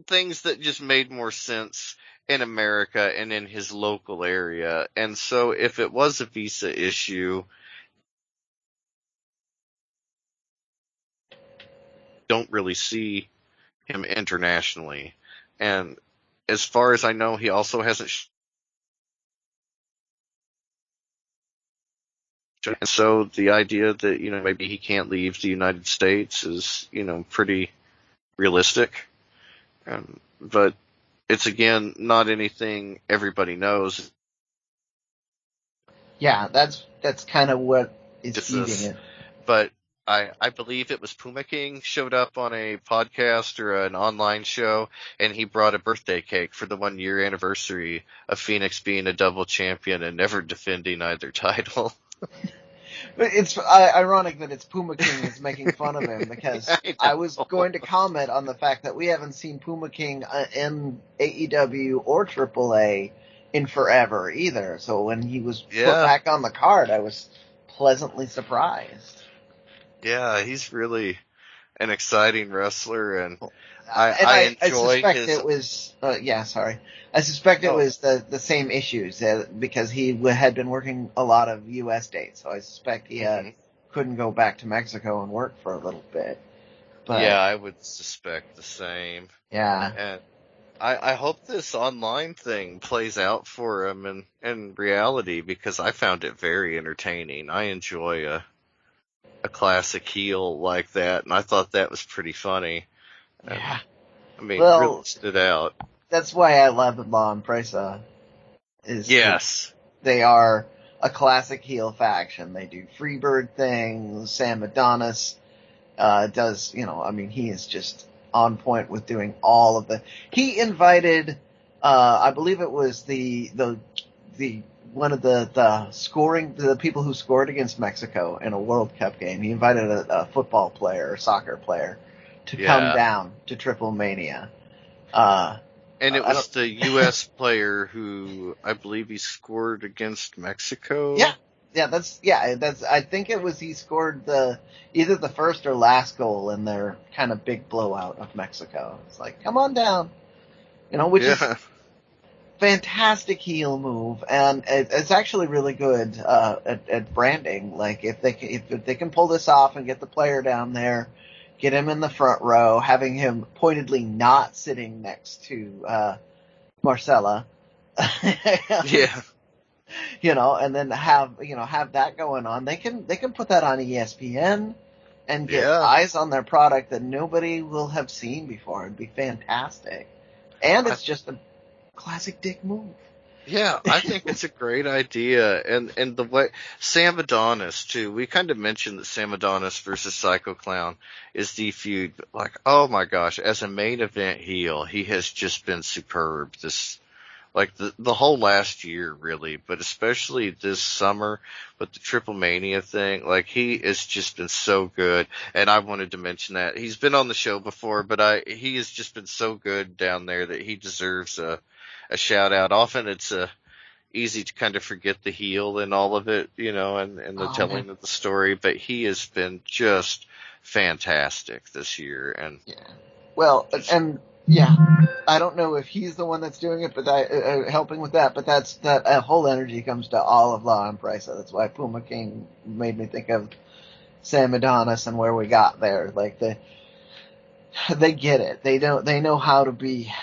things that just made more sense in America and in his local area. And so if it was a visa issue, don't really see him internationally. And as far as I know, he also hasn't. And so the idea that, maybe he can't leave the United States is, pretty realistic. But it's, again, not anything everybody knows. Yeah, that's kind of what is eating it. But I believe it was Puma King showed up on a podcast or an online show, and he brought a birthday cake for the 1-year anniversary of Phoenix being a double champion and never defending either title. But it's ironic that it's Puma King that's making fun of him, because I was going to comment on the fact that we haven't seen Puma King in AEW or AAA in forever either. So when he was put back on the card, I was pleasantly surprised. Yeah, he's really an exciting wrestler, and I enjoy suspect his... it was, I suspect it was the same issues, because he had been working a lot of U.S. dates, so I suspect he couldn't go back to Mexico and work for a little bit. But, yeah, I would suspect the same. Yeah. And I hope this online thing plays out for him in reality, because I found it very entertaining. I enjoy a classic heel like that, and I thought that was pretty funny. Yeah. I mean, really stood out. That's why I love Law and Prisa. Yes. They are a classic heel faction. They do Freebird things. Sam Adonis does, he is just on point with doing all of the... He invited, I believe it was the one of the scoring, the people who scored against Mexico in a World Cup game. He invited a football player or soccer player to come down to TripleMania. And it was the U.S. player who, I believe he scored against Mexico. Yeah. I think it was, he scored either the first or last goal in their kind of big blowout of Mexico. It's like, come on down. Which is fantastic heel move, and it's actually really good at branding. Like, if they can pull this off and get the player down there, get him in the front row, having him pointedly not sitting next to Marcella. Yeah. And then have that going on. They can put that on ESPN and get eyes on their product that nobody will have seen before. It'd be fantastic. And it's just a classic Dick move. Yeah, I think it's a great idea. And the way Sam Adonis too, we kind of mentioned that Sam Adonis versus Psycho Clown is the feud. Like, oh my gosh, as a main event heel, he has just been superb. The whole last year, really, but especially this summer with the TripleMania thing, like, he has just been so good. And I wanted to mention that. He's been on the show before, but he has just been so good down there that he deserves a shout out. Often it's easy to kind of forget the heel and all of it, and the telling of the story, but he has been just fantastic this year. And I don't know if he's the one that's doing it, but helping with that. But that whole energy comes to all of Law and Prisa. That's why Puma King made me think of Sam Adonis and where we got there. Like, they get it. They know how to be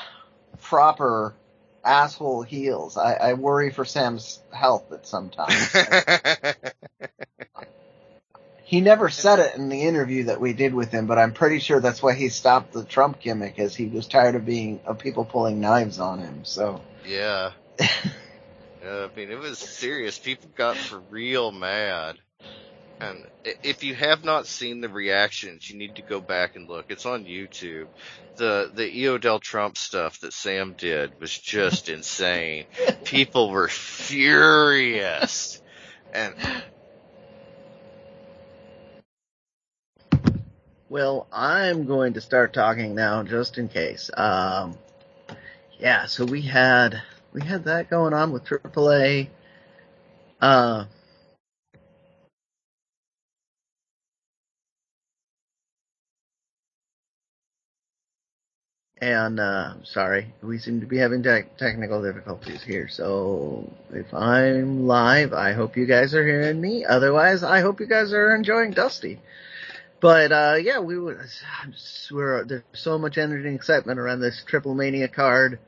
proper asshole heels. I worry for Sam's health at some times. He never said it in the interview that we did with him, but I'm pretty sure that's why he stopped the Trump gimmick, as he was tired of people pulling knives on him. So yeah, it was serious. People got for real mad. And if you have not seen the reactions, you need to go back and look. It's on YouTube. The Io Del Trump stuff that Sam did was just insane. People were furious. And well, I'm going to start talking now, just in case. So we had that going on with AAA. And sorry, we seem to be having technical difficulties here. So if I'm live, I hope you guys are hearing me. Otherwise, I hope you guys are enjoying Dusty. But yeah, there's so much energy and excitement around this TripleMania card.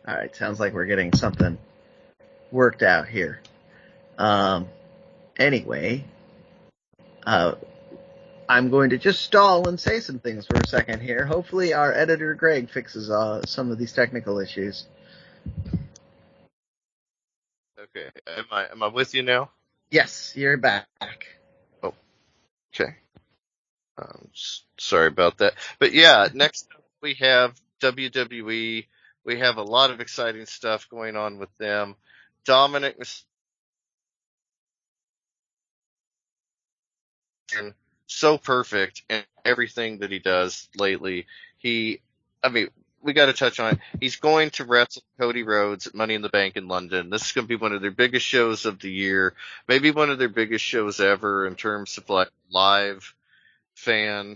All right, sounds like we're getting something worked out here. Anyway, I'm going to just stall and say some things for a second here. Hopefully our editor Greg fixes some of these technical issues. Okay, am I with you now? Yes, you're back. Oh, okay. Sorry about that. But yeah, next up we have WWE. We have a lot of exciting stuff going on with them. Dominik was so perfect in everything that he does lately. We got to touch on it. He's going to wrestle Cody Rhodes at Money in the Bank in London. This is going to be one of their biggest shows of the year, maybe one of their biggest shows ever in terms of like live fan,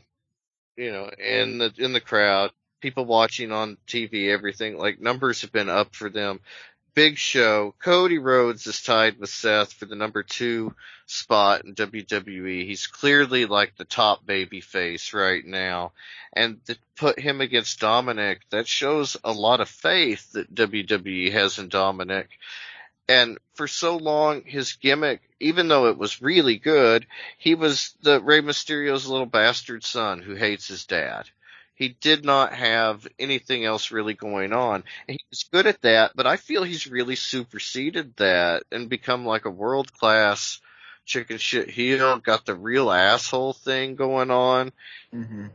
in the crowd, people watching on TV, everything. Like numbers have been up for them. Big show. Cody Rhodes is tied with Seth for the number 2 spot in WWE. He's clearly like the top baby face right now. And to put him against Dominik, that shows a lot of faith that WWE has in Dominik. And for so long, his gimmick, even though it was really good, he was the Rey Mysterio's little bastard son who hates his dad. He did not have anything else really going on. And he was good at that, but I feel he's really superseded that and become like a world-class chicken shit heel, got the real asshole thing going on. Mm-hmm.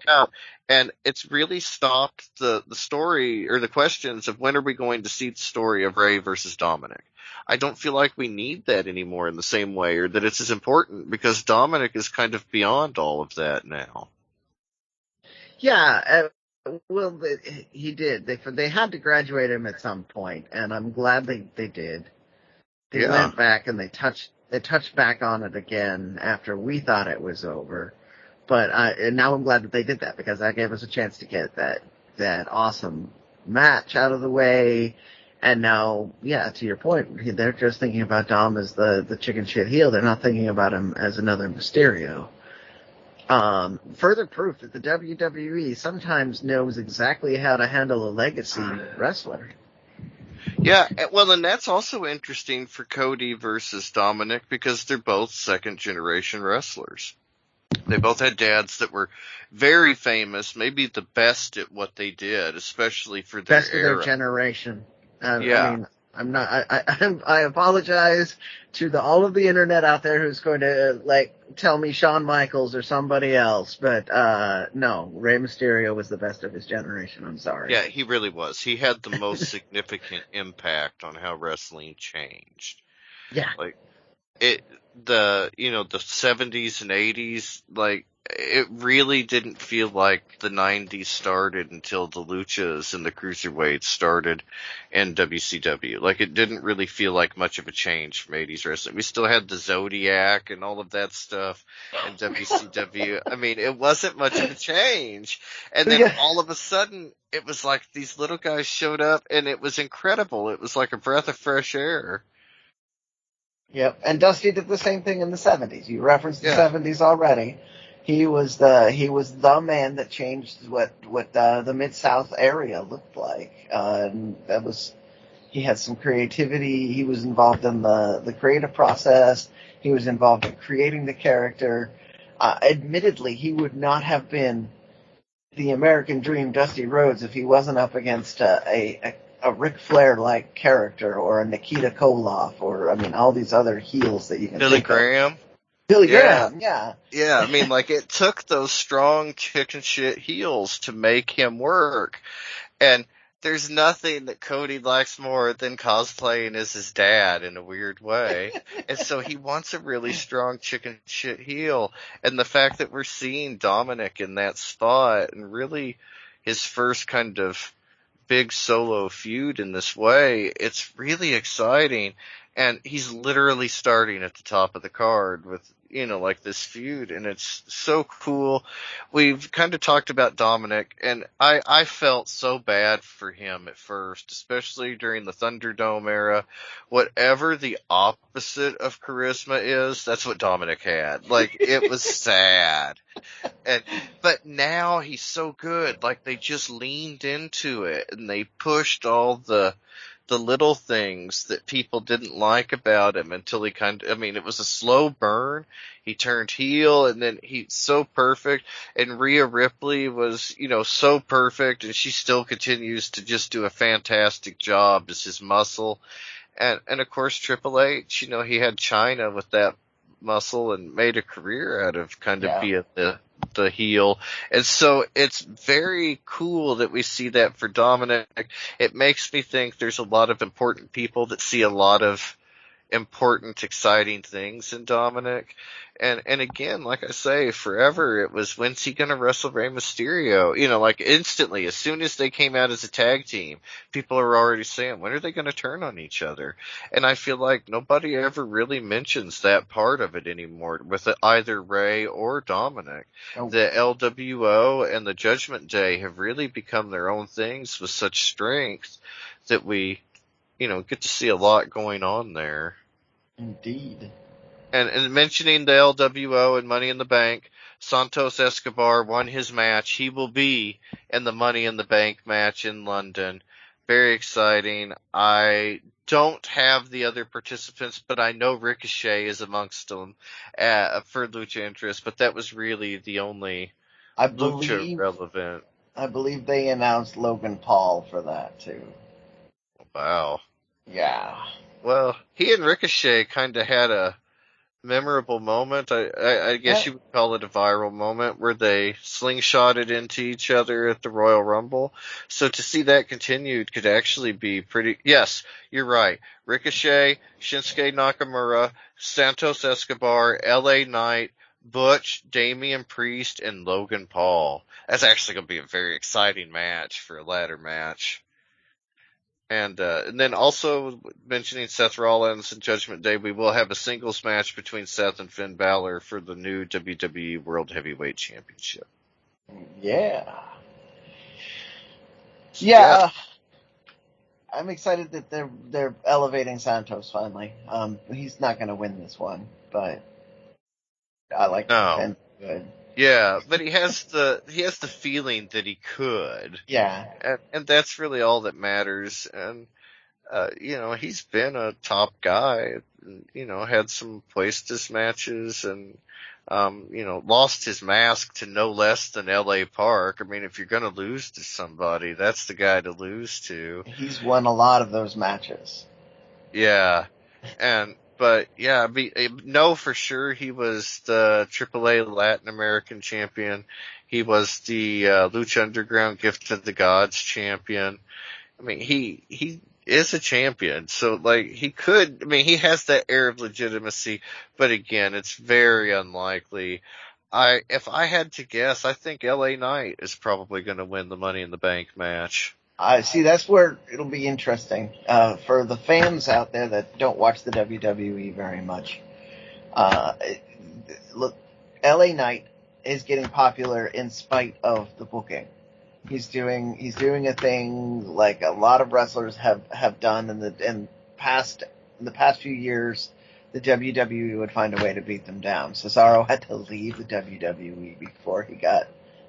Yeah, and it's really stopped the story or the questions of when are we going to see the story of Rey versus Dominik. I don't feel like we need that anymore in the same way, or that it's as important, because Dominik is kind of beyond all of that now. Yeah, well, he did. They had to graduate him at some point, and I'm glad they did. They went back and they touched back on it again after we thought it was over. But and now I'm glad that they did that, because that gave us a chance to get that awesome match out of the way. And now, yeah, to your point, they're just thinking about Dom as the chicken shit heel. They're not thinking about him as another Mysterio. Further proof that the WWE sometimes knows exactly how to handle a legacy wrestler. Yeah, well, and that's also interesting for Cody versus Dominik, because they're both second-generation wrestlers. They both had dads that were very famous, maybe the best at what they did, especially for their best of their generation. Yeah. I mean, I apologize to all of the internet out there who's going to tell me Shawn Michaels or somebody else, but no, Rey Mysterio was the best of his generation. I'm sorry. Yeah, he really was. He had the most significant impact on how wrestling changed. Yeah. The 70s and 80s, it really didn't feel like the 90s started until the Luchas and the Cruiserweights started in WCW. It didn't really feel like much of a change from 80s wrestling. We still had the Zodiac and all of that stuff in WCW. I mean, it wasn't much of a change. And then all of a sudden, it was like these little guys showed up, and it was incredible. It was like a breath of fresh air. Yep, and Dusty did the same thing in the 70s. You referenced the 70s already. He was the man that changed what the Mid-South area looked like. And he had some creativity. He was involved in the creative process. He was involved in creating the character. Admittedly, he would not have been the American Dream Dusty Rhodes if he wasn't up against a Ric Flair-like character, or a Nikita Koloff, or, all these other heels that you can Billy think Graham. of. Billy Graham, yeah. Yeah, it took those strong chicken shit heels to make him work. And there's nothing that Cody likes more than cosplaying as his dad in a weird way. And so he wants a really strong chicken shit heel. And the fact that we're seeing Dominik in that spot, and really his first kind of big solo feud in this way, it's really exciting. And he's literally starting at the top of the card with, like this feud, and it's so cool. We've kind of talked about Dominik, and I felt so bad for him at first, especially during the Thunderdome era. Whatever the opposite of charisma is, that's what Dominik had. Like, it was sad. But now he's so good. Like, they just leaned into it, and they pushed all the little things that people didn't like about him until he it was a slow burn. He turned heel, and then he's so perfect. And Rhea Ripley was, so perfect, and she still continues to just do a fantastic job as his muscle. And of course, Triple H, he had China with that muscle and made a career out of being the heel. And so it's very cool that we see that for Dominik. It makes me think there's a lot of important people that see a lot of important, exciting things in Dominik. And again, like I say, forever it was, when's he gonna wrestle Rey Mysterio? Like instantly, as soon as they came out as a tag team, people are already saying, when are they gonna turn on each other? And I feel like nobody ever really mentions that part of it anymore with either Rey or Dominik. Oh. The LWO and the Judgment Day have really become their own things with such strength that we, get to see a lot going on there. Indeed. And mentioning the LWO and Money in the Bank, Santos Escobar won his match. He will be in the Money in the Bank match in London. Very exciting. I don't have the other participants, but I know Ricochet is amongst them for Lucha interest, but that was really the only Lucha relevant. I believe they announced Logan Paul for that, too. Wow. Yeah. Well, he and Ricochet kind of had a memorable moment. I guess you would call it a viral moment where they slingshotted into each other at the Royal Rumble. So to see that continued could actually be pretty. Yes, you're right. Ricochet, Shinsuke Nakamura, Santos Escobar, LA Knight, Butch, Damian Priest, and Logan Paul. That's actually going to be a very exciting match for a ladder match. And then also mentioning Seth Rollins and Judgment Day, we will have a singles match between Seth and Finn Balor for the new WWE World Heavyweight Championship. Yeah. Yeah. I'm excited that they're elevating Santos finally. He's not going to win this one, but I like Finn. Good. Yeah, but he has the feeling that he could. Yeah. And that's really all that matters. And, he's been a top guy, had some Puestas matches and, lost his mask to no less than LA Park. I mean, if you're going to lose to somebody, that's the guy to lose to. He's won a lot of those matches. Yeah. But yeah, know for sure he was the AAA Latin American champion. He was the Lucha Underground Gift of the Gods champion. I mean, he is a champion, so he has that air of legitimacy. But again, it's very unlikely. If I had to guess, I think LA Knight is probably going to win the Money in the Bank match. See, that's where it'll be interesting. For the fans out there that don't watch the WWE very much, look, LA Knight is getting popular in spite of the booking. He's doing a thing like a lot of wrestlers have done in the past few years. The WWE would find a way to beat them down. Cesaro had to leave the WWE before he got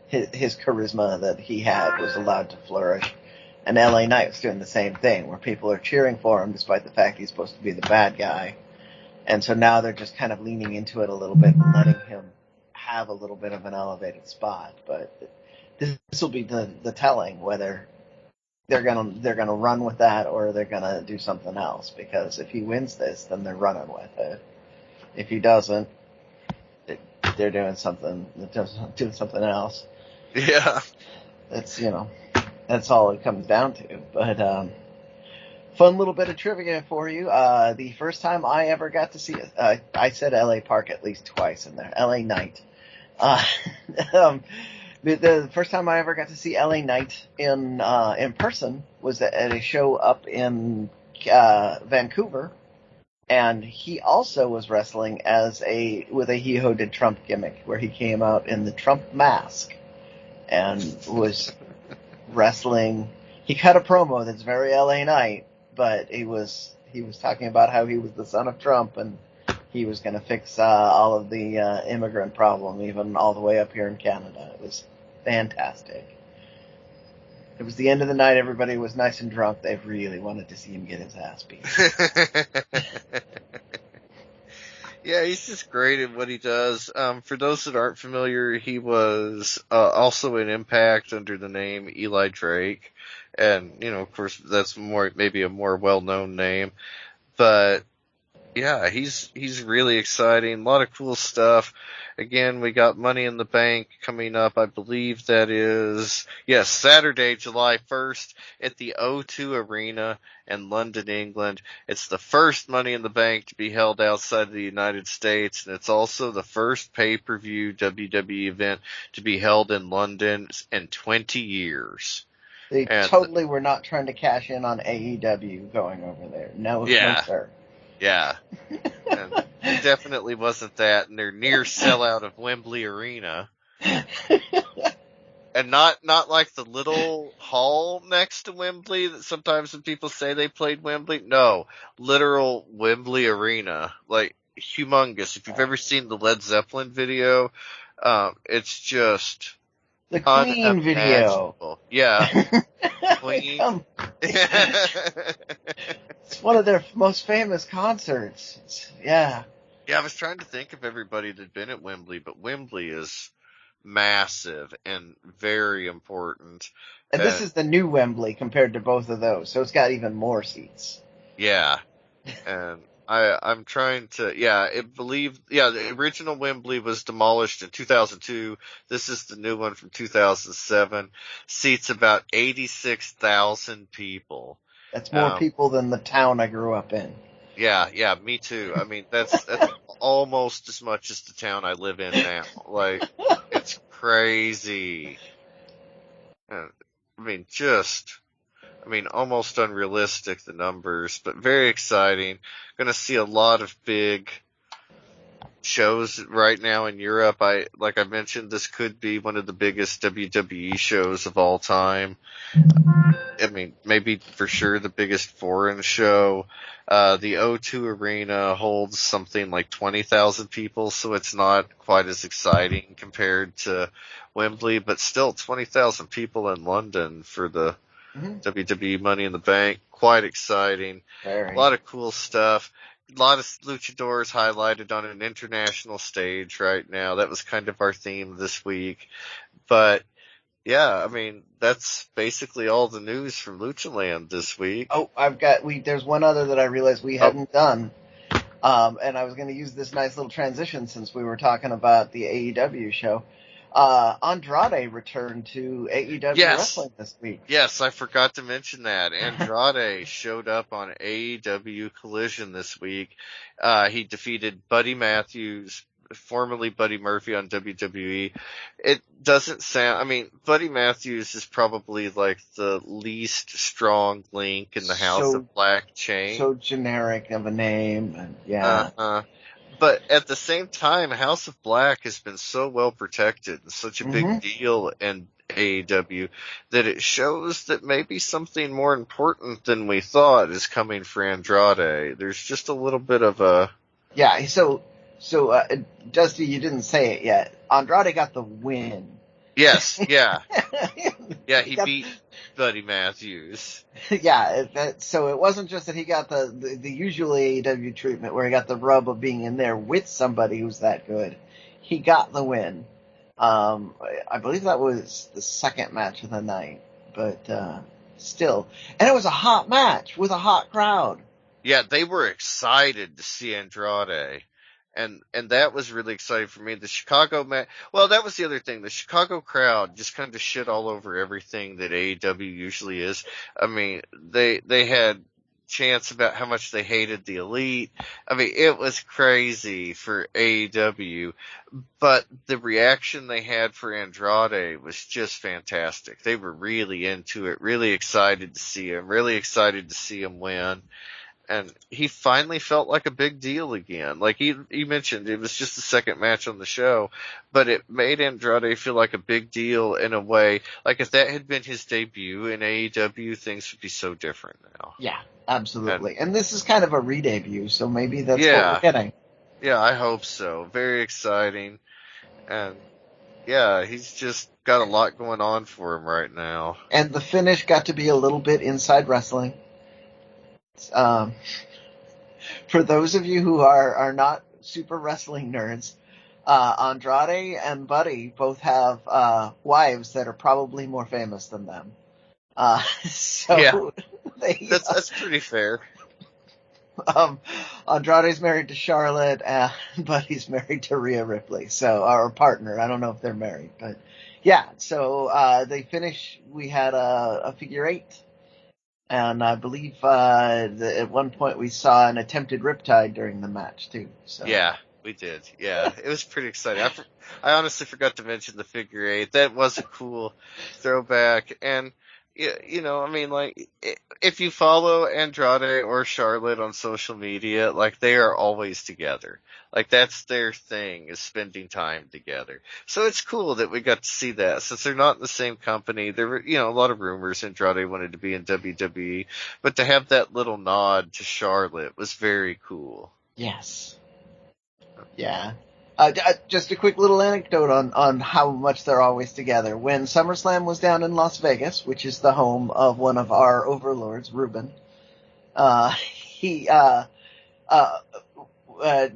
his charisma that he had was allowed to flourish. And LA Knight was doing the same thing, where people are cheering for him despite the fact he's supposed to be the bad guy. And so now they're just kind of leaning into it a little bit and letting him have a little bit of an elevated spot. But this will be the telling whether they're gonna run with that or they're gonna do something else. Because if he wins this, then they're running with it. If he doesn't, they're doing something else. Yeah, it's That's all it comes down to. But fun little bit of trivia for you. The first time I ever got to see it, I said LA Park at least twice in there. LA Knight. The first time I ever got to see LA Knight in person was at a show up in Vancouver, and he also was wrestling with a He Ho Did Trump gimmick, where he came out in the Trump mask and was wrestling. He cut a promo that's very LA Knight, but he was talking about how he was the son of Trump and he was going to fix all of the immigrant problem, even all the way up here in Canada. It was fantastic. It was the end of the night. Everybody was nice and drunk. They really wanted to see him get his ass beat. Yeah, he's just great at what he does. For those that aren't familiar, he was also in Impact under the name Eli Drake. And, of course, that's maybe a more well-known name. But yeah, he's really exciting. A lot of cool stuff. Again, we got Money in the Bank coming up. I believe that is, Saturday, July 1st at the O2 Arena in London, England. It's the first Money in the Bank to be held outside of the United States, and it's also the first pay-per-view WWE event to be held in London in 20 years. They totally were not trying to cash in on AEW going over there. No, sir. Yeah. And it definitely wasn't that, and their near sellout of Wembley Arena. And not like the little hall next to Wembley that sometimes when people say they played Wembley. No, literal Wembley Arena. Like, humongous. If you've ever seen the Led Zeppelin video, it's just the Queen video. Yeah. Queen. It's one of their most famous concerts. Yeah, I was trying to think of everybody that had been at Wembley, but Wembley is massive and very important. And this is the new Wembley compared to both of those, so it's got even more seats. Yeah. And I'm trying to, the original Wembley was demolished in 2002. This is the new one from 2007. Seats about 86,000 people. That's more people than the town I grew up in. Yeah, me too. I mean, that's almost as much as the town I live in now. Like, it's crazy. Almost unrealistic, the numbers, but very exciting. Gonna see a lot of big shows right now in Europe. Like I mentioned, this could be one of the biggest WWE shows of all time. Maybe for sure the biggest foreign show. The O2 Arena holds something like 20,000 people, so it's not quite as exciting compared to Wembley, but still 20,000 people in London for the WWE Money in the Bank. Quite exciting. Very. A lot of cool stuff. A lot of luchadors highlighted on an international stage right now. That was kind of our theme this week. But yeah, that's basically all the news from Luchaland this week. Oh, there's one other that I realized we hadn't done. And I was going to use this nice little transition since we were talking about the AEW show. Andrade returned to AEW Wrestling this week. Yes, I forgot to mention that. Andrade showed up on AEW Collision this week. He defeated Buddy Matthews, formerly Buddy Murphy on WWE. It doesn't sound, Buddy Matthews is probably like the least strong link in the House of Black chain. So generic of a name, and yeah. But at the same time, House of Black has been so well protected and such a big deal in AEW that it shows that maybe something more important than we thought is coming for Andrade. There's just a little bit of a... Yeah, so Dusty, you didn't say it yet. Andrade got the win. Yes, yeah. Yeah, he beat Buddy Matthews. Yeah, so it wasn't just that he got the usual AEW treatment where he got the rub of being in there with somebody who's that good. He got the win. I believe that was the second match of the night, but still. And it was a hot match with a hot crowd. Yeah, they were excited to see Andrade. And that was really exciting for me. The Chicago that was the other thing. The Chicago crowd just kind of shit all over everything that AEW usually is. They had chants about how much they hated the Elite. I mean, it was crazy for AEW, but the reaction they had for Andrade was just fantastic. They were really into it, really excited to see him win. And he finally felt like a big deal again. Like he mentioned, it was just the second match on the show, but it made Andrade feel like a big deal in a way. Like if that had been his debut in AEW, things would be so different now. Yeah, absolutely. And this is kind of a re-debut, so maybe that's what we're getting. Yeah, I hope so. Very exciting. And yeah, he's just got a lot going on for him right now. And the finish got to be a little bit inside wrestling. For those of you who are not super wrestling nerds, Andrade and Buddy both have wives that are probably more famous than them. That's pretty fair. Andrade's married to Charlotte, Buddy's married to Rhea Ripley, our partner. I don't know if they're married, but yeah. So they finish. We had a figure eight. And I believe at one point we saw an attempted riptide during the match, too. So. Yeah, we did. Yeah, it was pretty exciting. I honestly forgot to mention the figure eight. That was a cool throwback. And, you know, I mean, like, if you follow Andrade or Charlotte on social media, like, they are always together. Like, that's their thing, is spending time together. So it's cool that we got to see that. Since they're not in the same company, there were, a lot of rumors Andrade wanted to be in WWE, but to have that little nod to Charlotte was very cool. Yes. Yeah. Just a quick little anecdote on how much they're always together. When SummerSlam was down in Las Vegas, which is the home of one of our overlords, Ruben,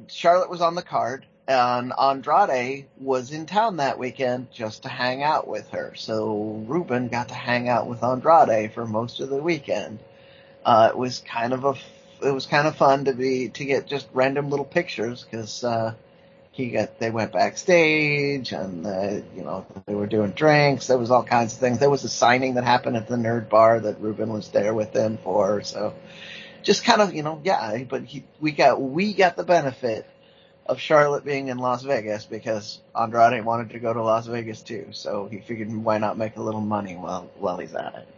Charlotte was on the card, and Andrade was in town that weekend just to hang out with her. So Ruben got to hang out with Andrade for most of the weekend. It was kind of fun to get just random little pictures because they went backstage and they were doing drinks. There was all kinds of things. There was a signing that happened at the Nerd Bar that Ruben was there with them for. So. Just kind of, but we got the benefit of Charlotte being in Las Vegas because Andrade wanted to go to Las Vegas too, so he figured why not make a little money while he's at it.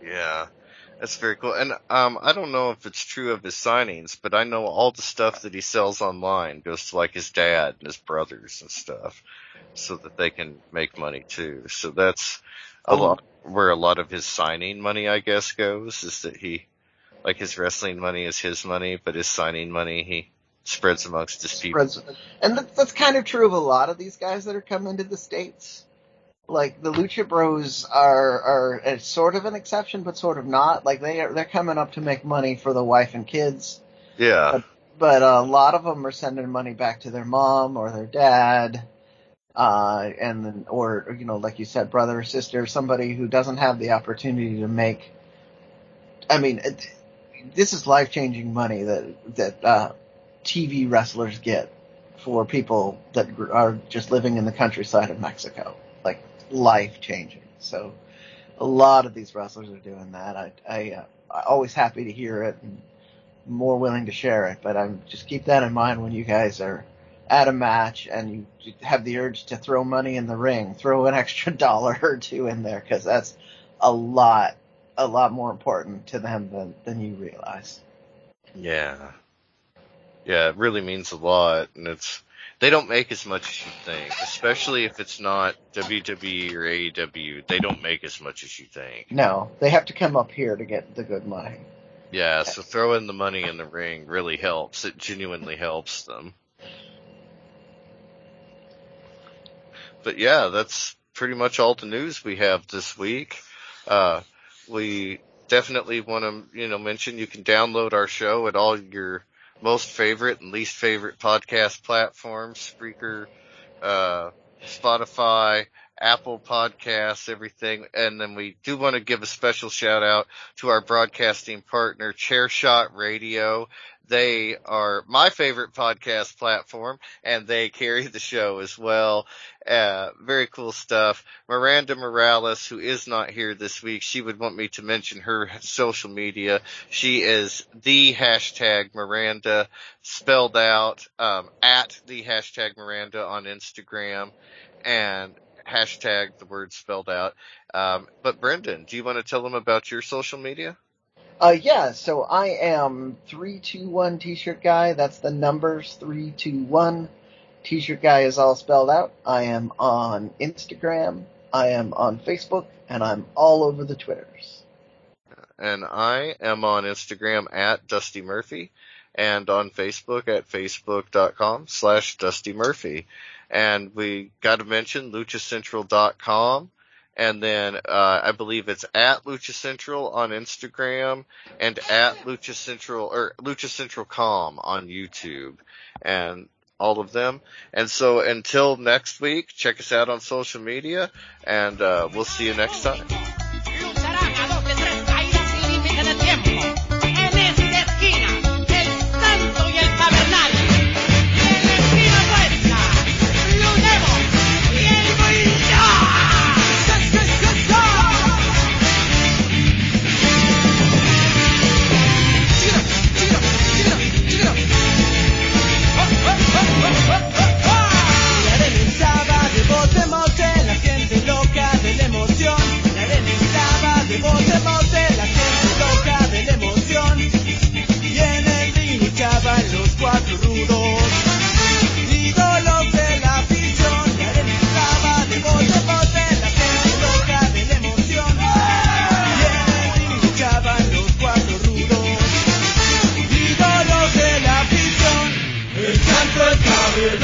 Yeah, that's very cool. And I don't know if it's true of his signings, but I know all the stuff that he sells online goes to like his dad and his brothers and stuff, so that they can make money too. So that's where a lot of his signing money, I guess, goes, is that like his wrestling money is his money, but his signing money he spreads amongst his people. And that's kind of true of a lot of these guys that are coming to the States. Like the Lucha Bros are sort of an exception, but sort of not. Like they're coming up to make money for the wife and kids. Yeah. But a lot of them are sending money back to their mom or their dad, or like you said, brother or sister, somebody who doesn't have the opportunity to make. I mean. This is life-changing money that TV wrestlers get for people that are just living in the countryside of Mexico. Like, life-changing. So, a lot of these wrestlers are doing that. I'm always happy to hear it and more willing to share it, but just keep that in mind when you guys are at a match and you have the urge to throw money in the ring. Throw an extra $1 or $2 in there, because that's a lot more important to them than you realize. Yeah. Yeah, it really means a lot, and they don't make as much as you think, especially if it's not WWE or AEW. They don't make as much as you think. No, they have to come up here to get the good money. Yeah, so throwing the money in the ring really helps. It genuinely helps them. But yeah, that's pretty much all the news we have this week. We definitely want to, mention you can download our show at all your most favorite and least favorite podcast platforms, Spreaker, Spotify, Apple Podcasts, everything. And then we do want to give a special shout out to our broadcasting partner, Chairshot Radio. They are my favorite podcast platform, and they carry the show as well. Very cool stuff. Miranda Morales, who is not here this week, she would want me to mention her social media. She is the hashtag Miranda, spelled out, at the hashtag Miranda on Instagram, and hashtag the word spelled out. But Brendan, do you want to tell them about your social media? Yeah, so I am 321 T-shirt guy. That's the numbers 321. T-shirt guy is all spelled out. I am on Instagram. I am on Facebook, and I'm all over the Twitters. And I am on Instagram at Dusty Murphy, and on Facebook at facebook.com/Dusty Murphy. And we got to mention luchacentral.com. And then I believe it's at Lucha Central on Instagram and at Lucha Central or Lucha Central.com on YouTube, and all of them. And so until next week, check us out on social media, and we'll see you next time. We're